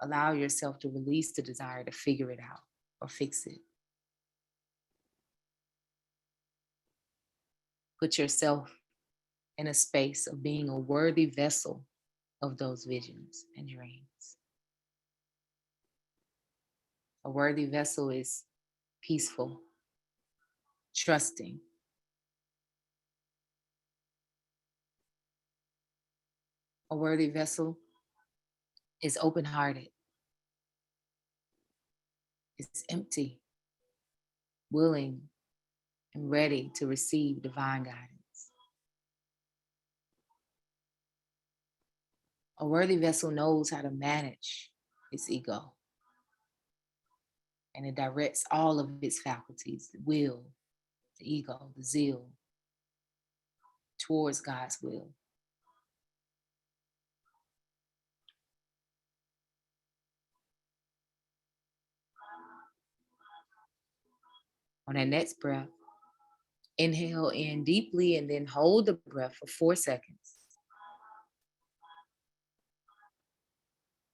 Allow yourself to release the desire to figure it out or fix it. Put yourself in a space of being a worthy vessel of those visions and dreams. A worthy vessel is peaceful, trusting. A worthy vessel is open-hearted, is empty, willing, and ready to receive divine guidance. A worthy vessel knows how to manage its ego, and it directs all of its faculties, the will, the ego, the zeal, towards God's will. On that next breath, inhale in deeply and then hold the breath for 4 seconds.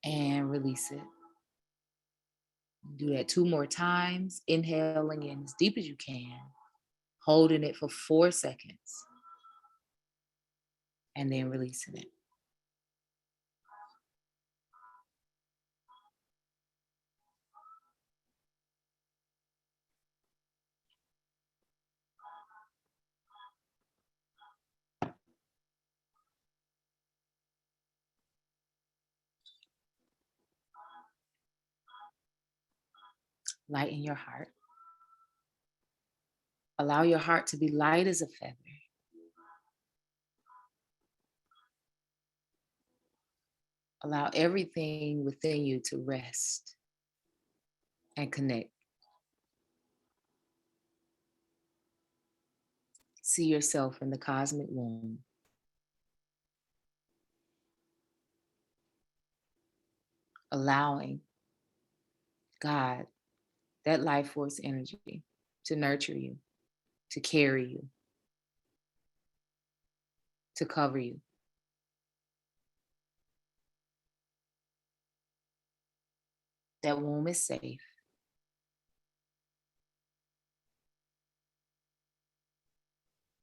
And release it. Do that 2 more times, inhaling in as deep as you can, holding it for 4 seconds, and then releasing it. Lighten your heart. Allow your heart to be light as a feather. Allow everything within you to rest and connect. See yourself in the cosmic womb. Allowing God, that life force energy, to nurture you, to carry you, to cover you. That womb is safe.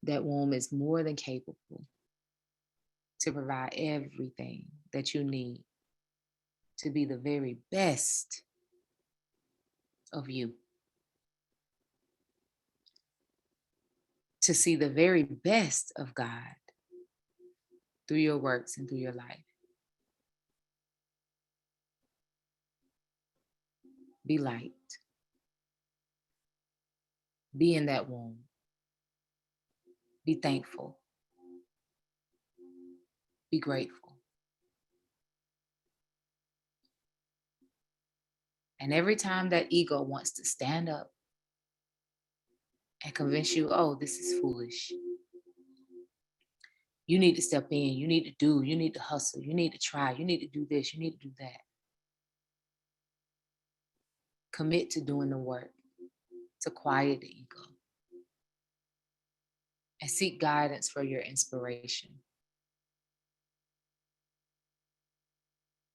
That womb is more than capable to provide everything that you need to be the very best of you, to see the very best of God through your works and through your life. Be light. Be in that womb. Be thankful. Be grateful. And every time that ego wants to stand up and convince you, oh, this is foolish. You need to step in. You need to do. You need to hustle. You need to try. You need to do this. You need to do that. Commit to doing the work to quiet the ego and seek guidance for your inspiration.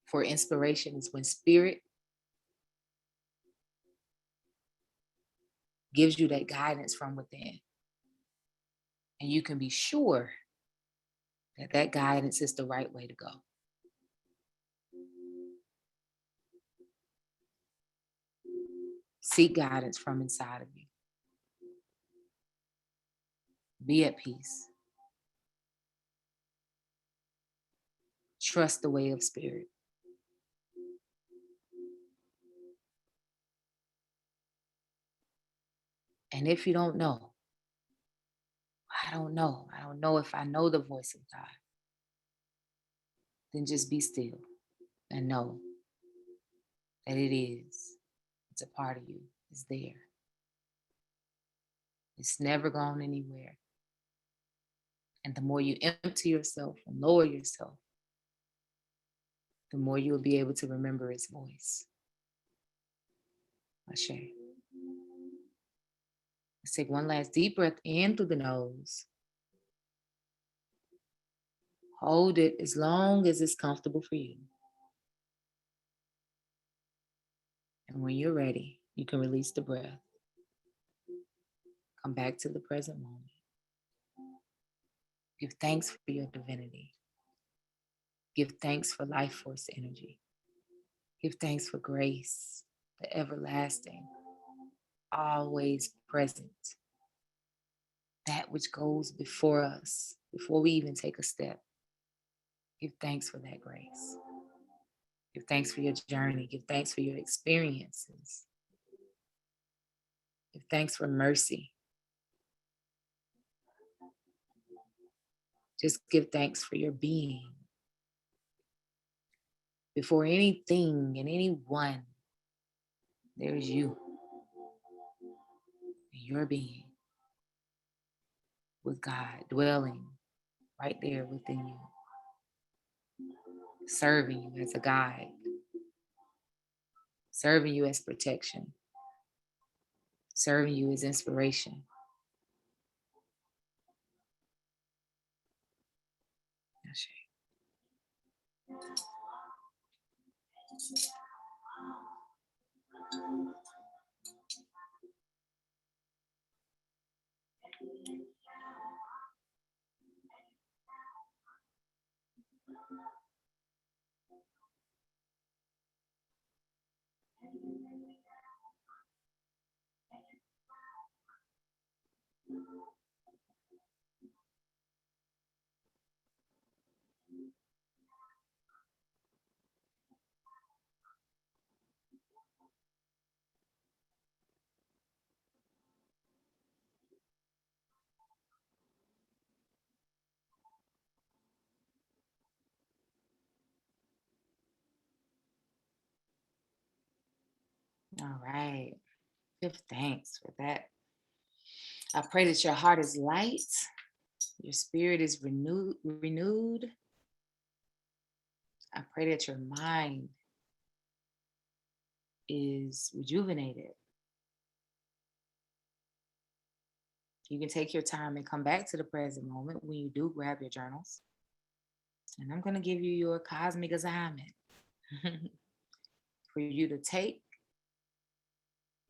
For inspiration is when spirit gives you that guidance from within. And you can be sure that that guidance is the right way to go. Seek guidance from inside of you. Be at peace. Trust the way of spirit. And if you don't know, I don't know. I don't know if I know the voice of God. Then just be still and know that it is. It's a part of you. It's there. It's never gone anywhere. And the more you empty yourself and lower yourself, the more you will be able to remember its voice. Ashe. Let's take one last deep breath in through the nose. Hold it as long as it's comfortable for you. And when you're ready, you can release the breath. Come back to the present moment. Give thanks for your divinity. Give thanks for life force energy. Give thanks for grace, the everlasting, always present. That which goes before us, before we even take a step. Give thanks for that grace. Give thanks for your journey. Give thanks for your experiences. Give thanks for mercy. Just give thanks for your being. Before anything and anyone, there is you and your being with God dwelling right there within you, serving you as a guide, serving you as protection, serving you as inspiration. All right. Give thanks for that. I pray that your heart is light, your spirit is renewed. I pray that your mind is rejuvenated. You can take your time and come back to the present moment when you do grab your journals. And I'm going to give you your cosmic assignment for you to take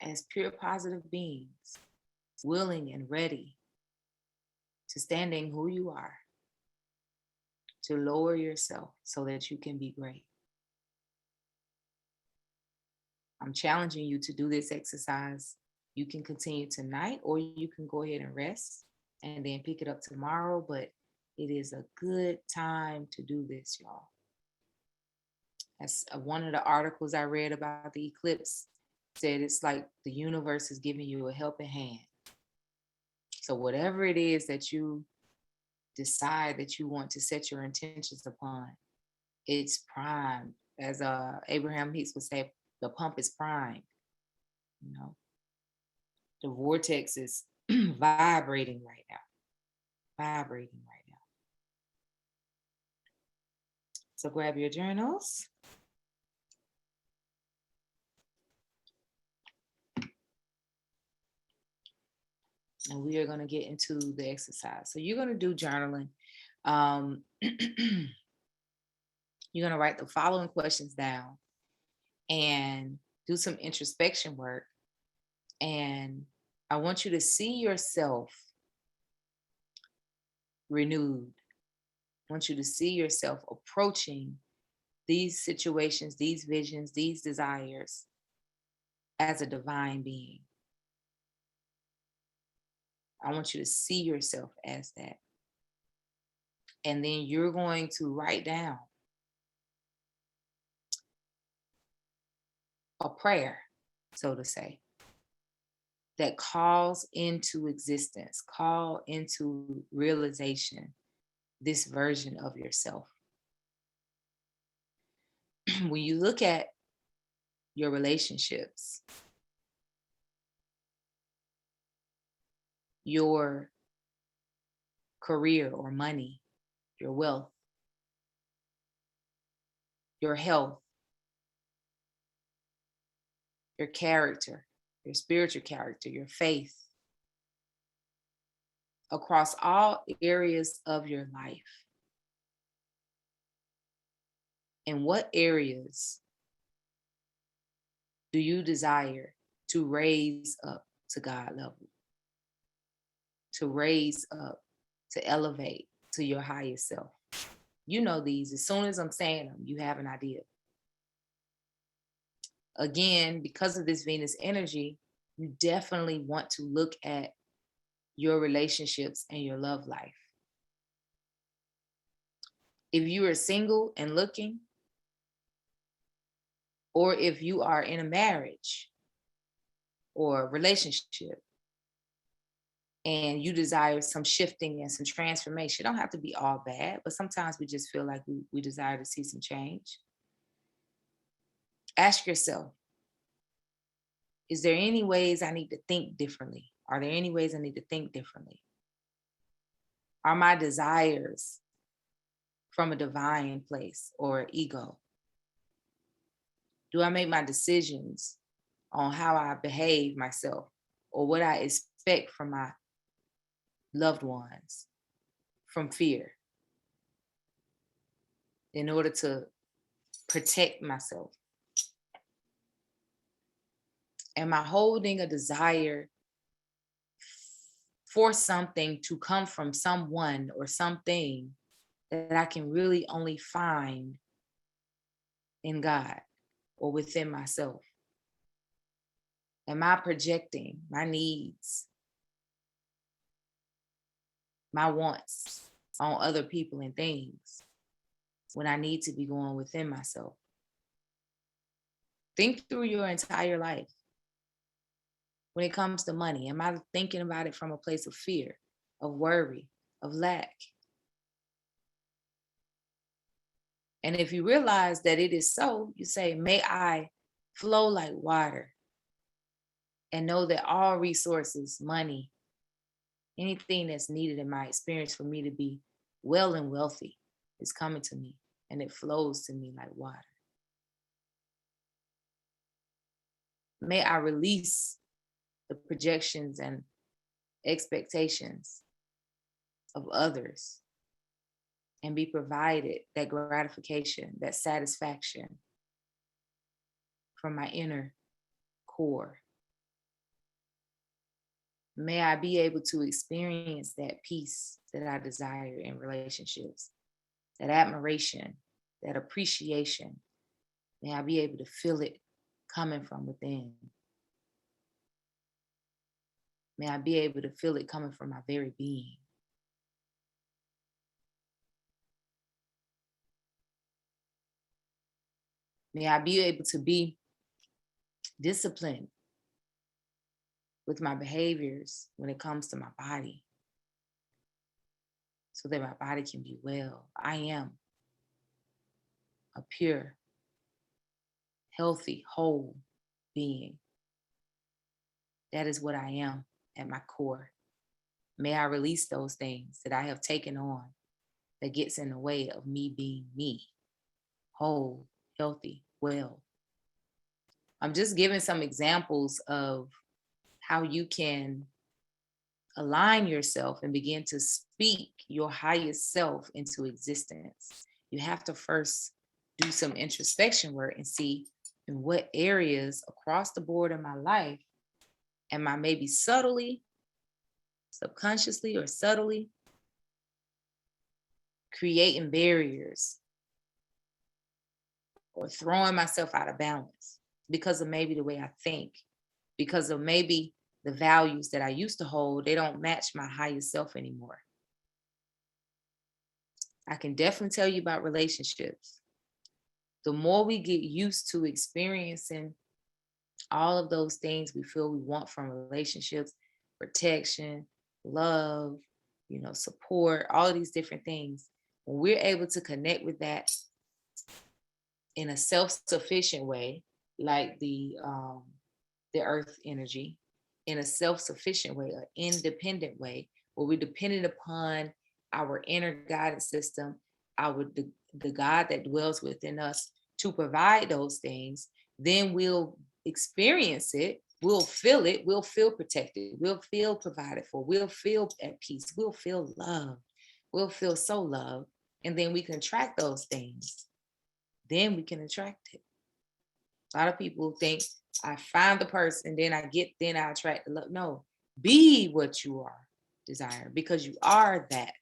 as pure positive beings, willing and ready to stand in who you are, to lower yourself so that you can be great. I'm challenging you to do this exercise. You can continue tonight, or you can go ahead and rest and then pick it up tomorrow. But it is a good time to do this, y'all. As one of the articles I read about the eclipse said, it's like the universe is giving you a helping hand. So whatever it is that you decide that you want to set your intentions upon, it's primed. As Abraham Hicks would say, the pump is primed. You know, the vortex is vibrating right now. Vibrating right now. So grab your journals. And we are going to get into the exercise. So you're going to do journaling. You're going to write the following questions down and do some introspection work. And I want you to see yourself renewed. I want you to see yourself approaching these situations, these visions, these desires as a divine being. I want you to see yourself as that. And then you're going to write down a prayer, so to say, that calls into existence, call into realization this version of yourself. When you look at your relationships, your career or money, your wealth, your health, your character, your spiritual character, your faith, across all areas of your life. In what areas do you desire to raise up to God level? To raise up, to elevate to your highest self? You know these. As soon as I'm saying them, you have an idea. Again, because of this Venus energy, you definitely want to look at your relationships and your love life. If you are single and looking, or if you are in a marriage or relationship and you desire some shifting and some transformation, it don't have to be all bad, but sometimes we just feel like we desire to see some change. Ask yourself, is there any ways I need to think differently? Are there any ways I need to think differently? Are my desires from a divine place or ego? Do I make my decisions on how I behave myself or what I expect from my loved ones from fear in order to protect myself? Am I holding a desire for something to come from someone or something that I can really only find in God or within myself? Am I projecting my needs, my wants on other people and things when I need to be going within myself? Think through your entire life. When it comes to money, am I thinking about it from a place of fear, of worry, of lack? And if you realize that it is so, you say, may I flow like water and know that all resources, money, anything that's needed in my experience for me to be well and wealthy is coming to me, and it flows to me like water. May I release the projections and expectations of others and be provided that gratification, that satisfaction from my inner core. May I be able to experience that peace that I desire in relationships, that admiration, that appreciation. May I be able to feel it coming from within. May I be able to feel it coming from my very being. May I be able to be disciplined with my behaviors when it comes to my body, so that my body can be well. I am a pure, healthy, whole being. That is what I am at my core. May I release those things that I have taken on that gets in the way of me being me, whole, healthy, well. I'm just giving some examples of how you can align yourself and begin to speak your highest self into existence. You have to first do some introspection work and see in what areas across the board in my life am I maybe subtly, subconsciously, or subtly creating barriers or throwing myself out of balance because of maybe the way I think, because of maybe the values that I used to hold, they don't match my highest self anymore. I can definitely tell you about relationships. The more we get used to experiencing all of those things we feel we want from relationships, protection, love, support, all of these different things, when we're able to connect with that in a self-sufficient way, like the earth energy, in a self-sufficient way, an independent way, where we're dependent upon our inner guidance system, the God that dwells within us to provide those things, then we'll experience it, we'll feel it, we'll feel protected, we'll feel provided for, we'll feel at peace, we'll feel loved, we'll feel so loved, and then we can attract those things. Then we can attract it. A lot of people think I find the person, then I attract the love. No, be what you are desiring, because you are that.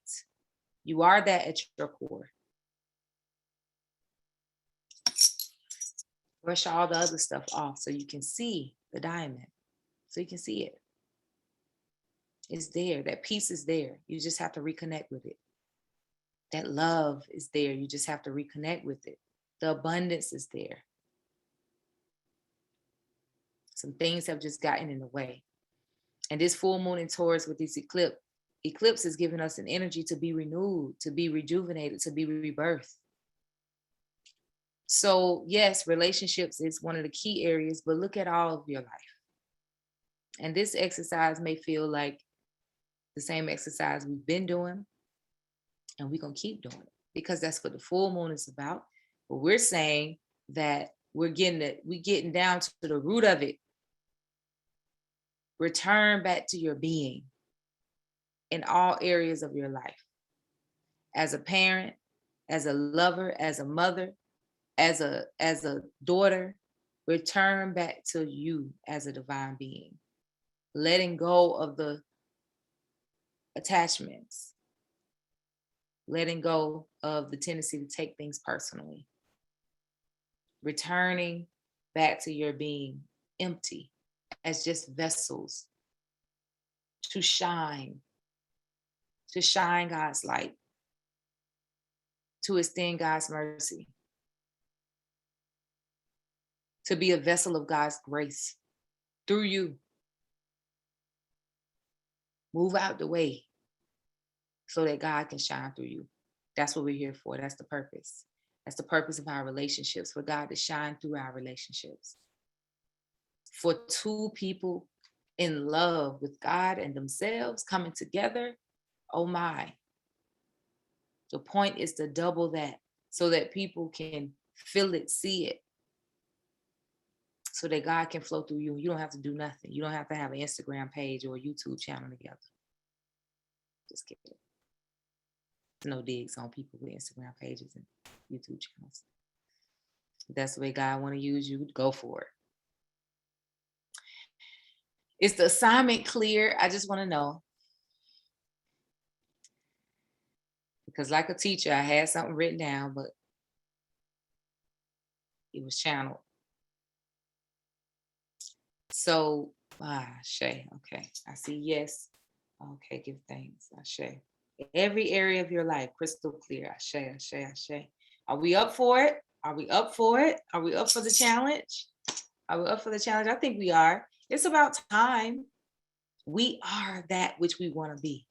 You are that at your core. Brush all the other stuff off so you can see the diamond, so you can see it. It's there. That peace is there. You just have to reconnect with it. That love is there. You just have to reconnect with it. The abundance is there. Some things have just gotten in the way. And this full moon in Taurus with this eclipse is giving us an energy to be renewed, to be rejuvenated, to be rebirthed. So yes, relationships is one of the key areas, but look at all of your life. And this exercise may feel like the same exercise we've been doing, and we're going to keep doing it because that's what the full moon is about. But we're saying that we're getting down to the root of it. Return back to your being in all areas of your life. As a parent, as a lover, as a mother, as a daughter, return back to you as a divine being. Letting go of the attachments. Letting go of the tendency to take things personally. Returning back to your being empty as just vessels to shine God's light, to extend God's mercy, to be a vessel of God's grace through you. Move out the way so that God can shine through you. That's what we're here for. That's the purpose. That's the purpose of our relationships, for God to shine through our relationships. For two people in love with God and themselves, coming together. Oh my. The point is to double that so that people can feel it, see it, so that God can flow through you. You don't have to do nothing. You don't have to have an Instagram page or a YouTube channel together. Just kidding. No digs on people with Instagram pages and YouTube channels. If that's the way God want to use you, go for it. Is the assignment clear? I just want to know. Because like a teacher, I had something written down, but it was channeled. So, Shay, okay. I see yes. Okay, give thanks, Shay. Every area of your life, crystal clear. Shay. Are we up for it? Are we up for it? Are we up for the challenge? Are we up for the challenge? I think we are. It's about time. We are that which we want to be.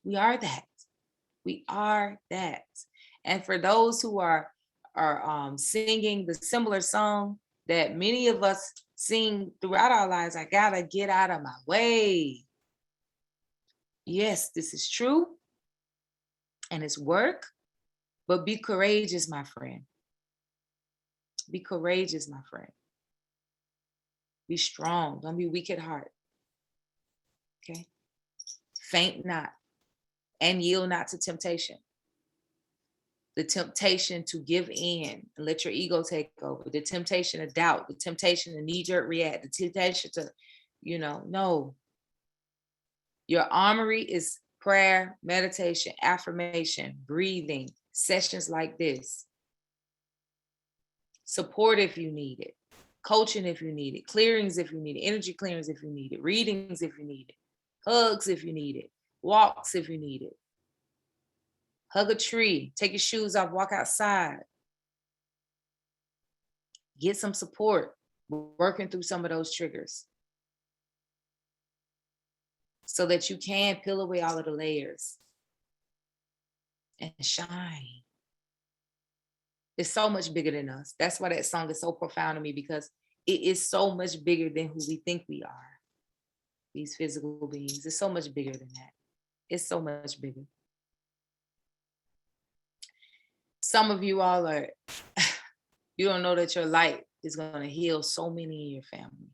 We are that. We are that. And for those who are singing the similar song that many of us sing throughout our lives, I gotta get out of my way. Yes, this is true. And it's work, but be courageous, my friend. Be courageous, my friend. Be strong. Don't be weak at heart. Okay? Faint not and yield not to temptation. The temptation to give in and let your ego take over, the temptation of doubt, the temptation to knee-jerk react, the temptation to, no. Your armory is prayer, meditation, affirmation, breathing, sessions like this. Support if you need it. Coaching if you need it. Clearings if you need it. Energy clearings if you need it. Readings if you need it. Hugs if you need it. Walks if you need it. Hug a tree. Take your shoes off. Walk outside. Get some support. Working through some of those triggers. So that you can peel away all of the layers. And shine. It's so much bigger than us. That's why that song is so profound to me, because it is so much bigger than who we think we are. These physical beings. It's so much bigger than that. It's so much bigger. Some of you all are, you don't know that your light is going to heal so many in your family.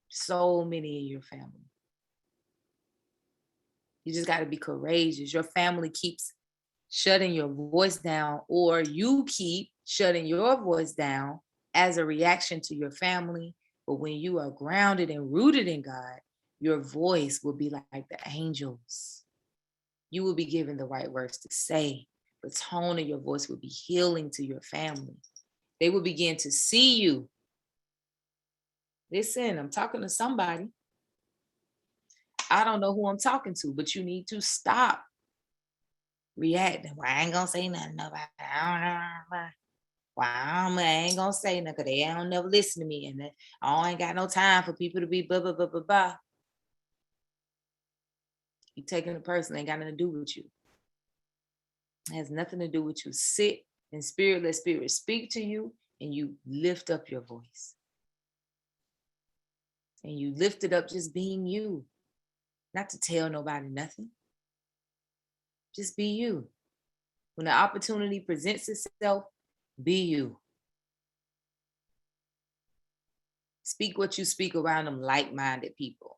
So many in your family. You just got to be courageous. Your family keeps shutting your voice down, or you keep shutting your voice down as a reaction to your family. But when you are grounded and rooted in God, your voice will be like the angels. You will be given the right words to say. The tone of your voice will be healing to your family. They will begin to see you. Listen, I'm talking to somebody. I don't know who I'm talking to, but you need to stop reacting. Well, I ain't gonna say nothing about it. Well, I ain't gonna say nothing because they don't never listen to me. And I ain't got no time for people to be blah, blah, blah, blah, blah. You taking it personally, ain't got nothing to do with you. It has nothing to do with you. Sit in spirit, let spirit speak to you, and you lift up your voice. And you lift it up just being you. Not to tell nobody nothing. Just be you. When the opportunity presents itself, be you. Speak what you speak around them like-minded people.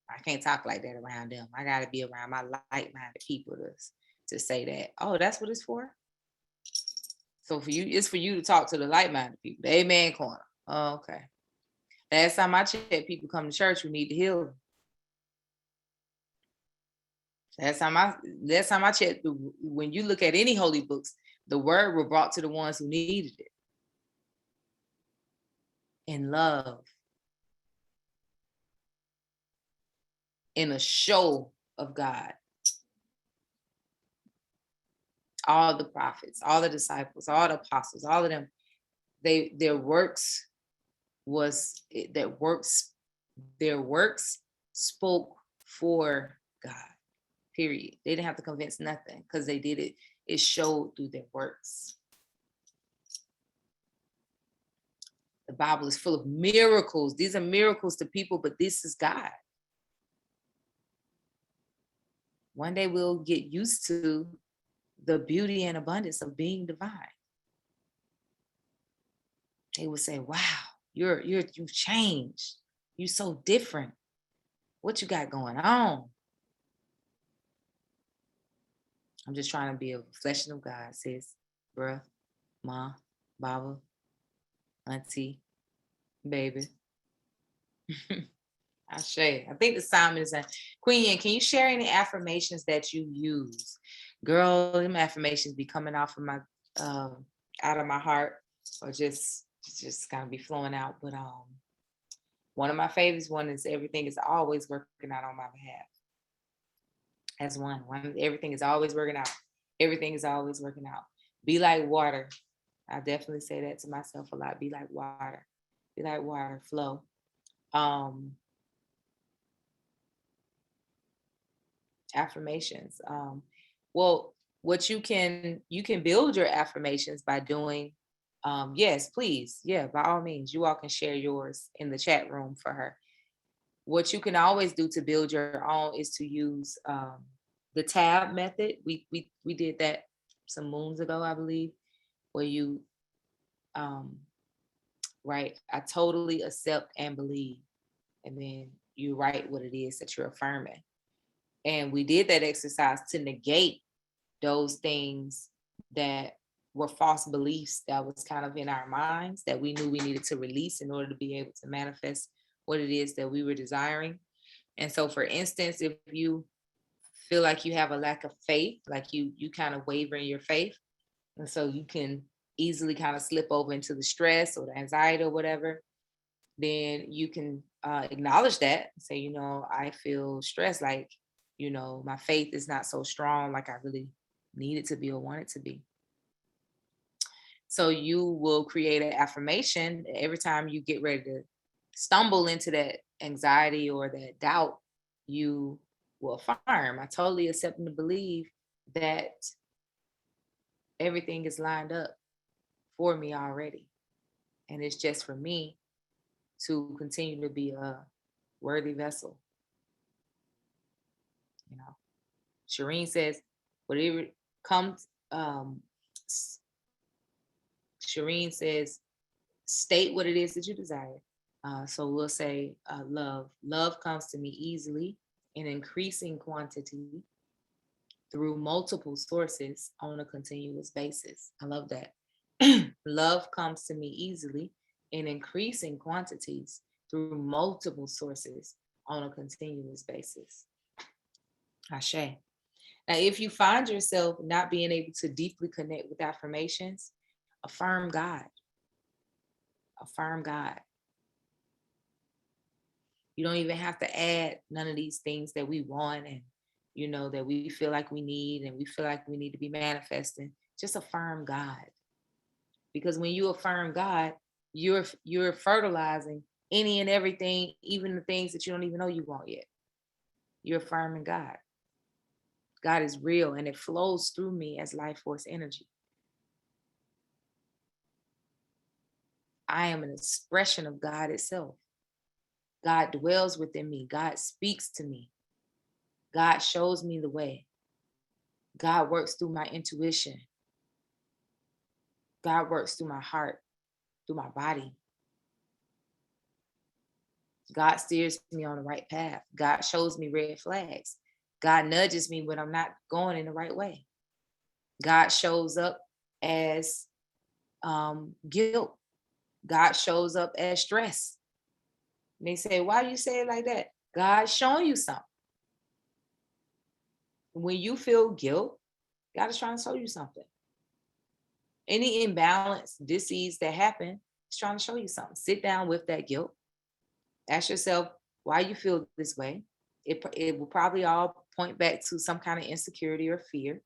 I can't talk like that around them. I got to be around my like-minded people to say that. Oh, that's what it's for? So for you, it's for you to talk to the like-minded people. The amen corner. Oh, okay. Last time I checked, people come to church who need to heal. Last time I checked, when you look at any holy books, the word was brought to the ones who needed it. In love. In a show of God. All the prophets, all the disciples, all the apostles, all of them, their works spoke for God. Period. They didn't have to convince nothing because they did it. It showed through their works. The Bible is full of miracles. These are miracles to people, but this is God. One day we'll get used to the beauty and abundance of being divine. They would say, wow, you've changed. You're so different. What you got going on? I'm just trying to be a reflection of God, sis, bruh, ma, baba, auntie, baby. I think the Simon is a Queen Yen, can you share any affirmations that you use? Girl, them affirmations be coming off of my out of my heart, or just kind of be flowing out. But one of my favorites one is everything is always working out on my behalf. That's one. Everything is always working out. Everything is always working out. Be like water. I definitely say that to myself a lot. Be like water. Be like water. Flow. Affirmations. Well, what you can build your affirmations by doing. Yes, please. Yeah, by all means, you all can share yours in the chat room for her. What you can always do to build your own is to use the tab method. We did that some moons ago, I believe, where you write, I totally accept and believe, and then you write what it is that you're affirming. And we did that exercise to negate those things that were false beliefs that was kind of in our minds that we knew we needed to release in order to be able to manifest what it is that we were desiring. And so, for instance, if you feel like you have a lack of faith, like you kind of waver in your faith, and so you can easily kind of slip over into the stress or the anxiety or whatever, then you can acknowledge that, say, I feel stressed, like, my faith is not so strong like I really need it to be or want it to be. So you will create an affirmation every time you get ready to stumble into that anxiety or that doubt. You will affirm, I totally accept and believe that everything is lined up for me already. And it's just for me to continue to be a worthy vessel. Shireen says, whatever comes, Shireen says, state what it is that you desire. So we'll say love. Love comes to me easily in increasing quantity through multiple sources on a continuous basis. I love that. Love comes to me easily in increasing quantities through multiple sources on a continuous basis. Ashe. Now, if you find yourself not being able to deeply connect with affirmations, affirm God. Affirm God. You don't even have to add none of these things that we want and, that we feel like we need and we feel like we need to be manifesting. Just affirm God. Because when you affirm God, you're fertilizing any and everything, even the things that you don't even know you want yet. You're affirming God. God is real and it flows through me as life force energy. I am an expression of God itself. God dwells within me. God speaks to me. God shows me the way. God works through my intuition. God works through my heart, through my body. God steers me on the right path. God shows me red flags. God nudges me when I'm not going in the right way. God shows up as guilt. God shows up as stress. And they say, why do you say it like that? God's showing you something. When you feel guilt, God is trying to show you something. Any imbalance, disease that happened, is trying to show you something. Sit down with that guilt. Ask yourself why you feel this way. It will probably all point back to some kind of insecurity or fear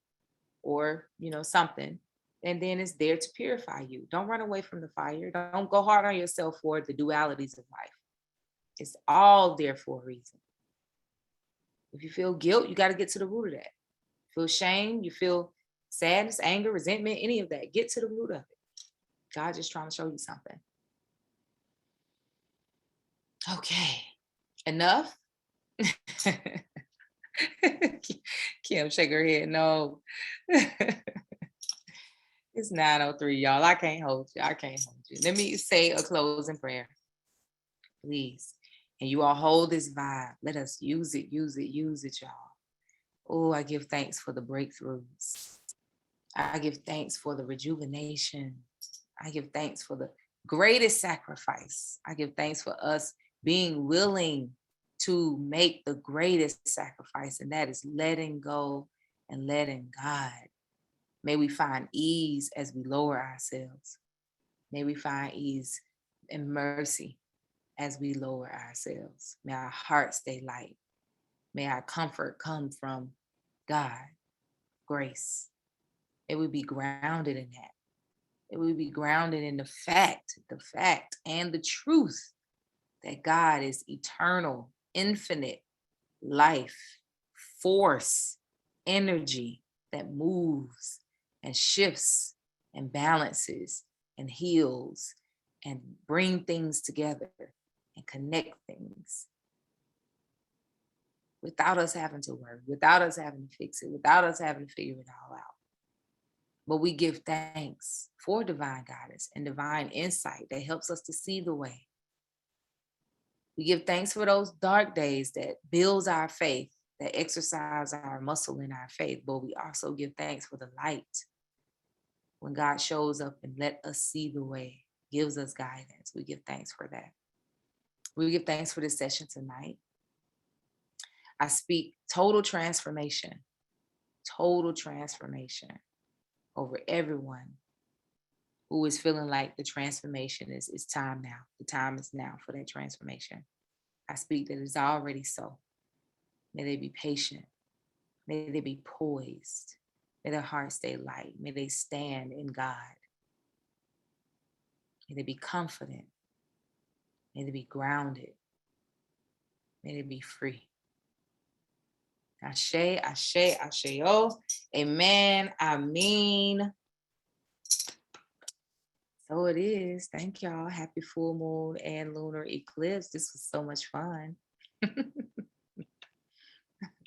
or, something. And then it's there to purify you. Don't run away from the fire. Don't go hard on yourself for the dualities of life. It's all there for a reason. If you feel guilt, you got to get to the root of that. Feel shame, you feel sadness, anger, resentment, any of that. Get to the root of it. God's just trying to show you something. Okay, enough. Kim shake her head. No. It's 9:03, y'all. I can't hold you. I can't hold you. Let me say a closing prayer, please. And you all hold this vibe. Let us use it, use it, use it, y'all. Oh, I give thanks for the breakthroughs. I give thanks for the rejuvenation. I give thanks for the greatest sacrifice. I give thanks for us being willing to make the greatest sacrifice, and that is letting go and letting God. May we find ease as we lower ourselves. May we find ease and mercy as we lower ourselves. May our heart stay light. May our comfort come from God, grace. May we be grounded in that. May we be grounded in the fact and the truth that God is eternal, infinite life, force, energy that moves and shifts and balances and heals and bring things together and connect things without us having to worry, without us having to fix it, without us having to figure it all out. But we give thanks for divine guidance and divine insight that helps us to see the way. We give thanks for those dark days that builds our faith, that exercise our muscle in our faith. But we also give thanks for the light when God shows up and let us see the way, gives us guidance. We give thanks for that. We give thanks for this session tonight. I speak total transformation over everyone who is feeling like the transformation is time now. The time is now for that transformation. I speak that it's already so. May they be patient. May they be poised. May their hearts stay light. May they stand in God. May they be confident. May they be grounded. May they be free. Ashe, ashe, ashe, oh. Amen. Amen. So it is. Thank y'all. Happy full moon and lunar eclipse. This was so much fun.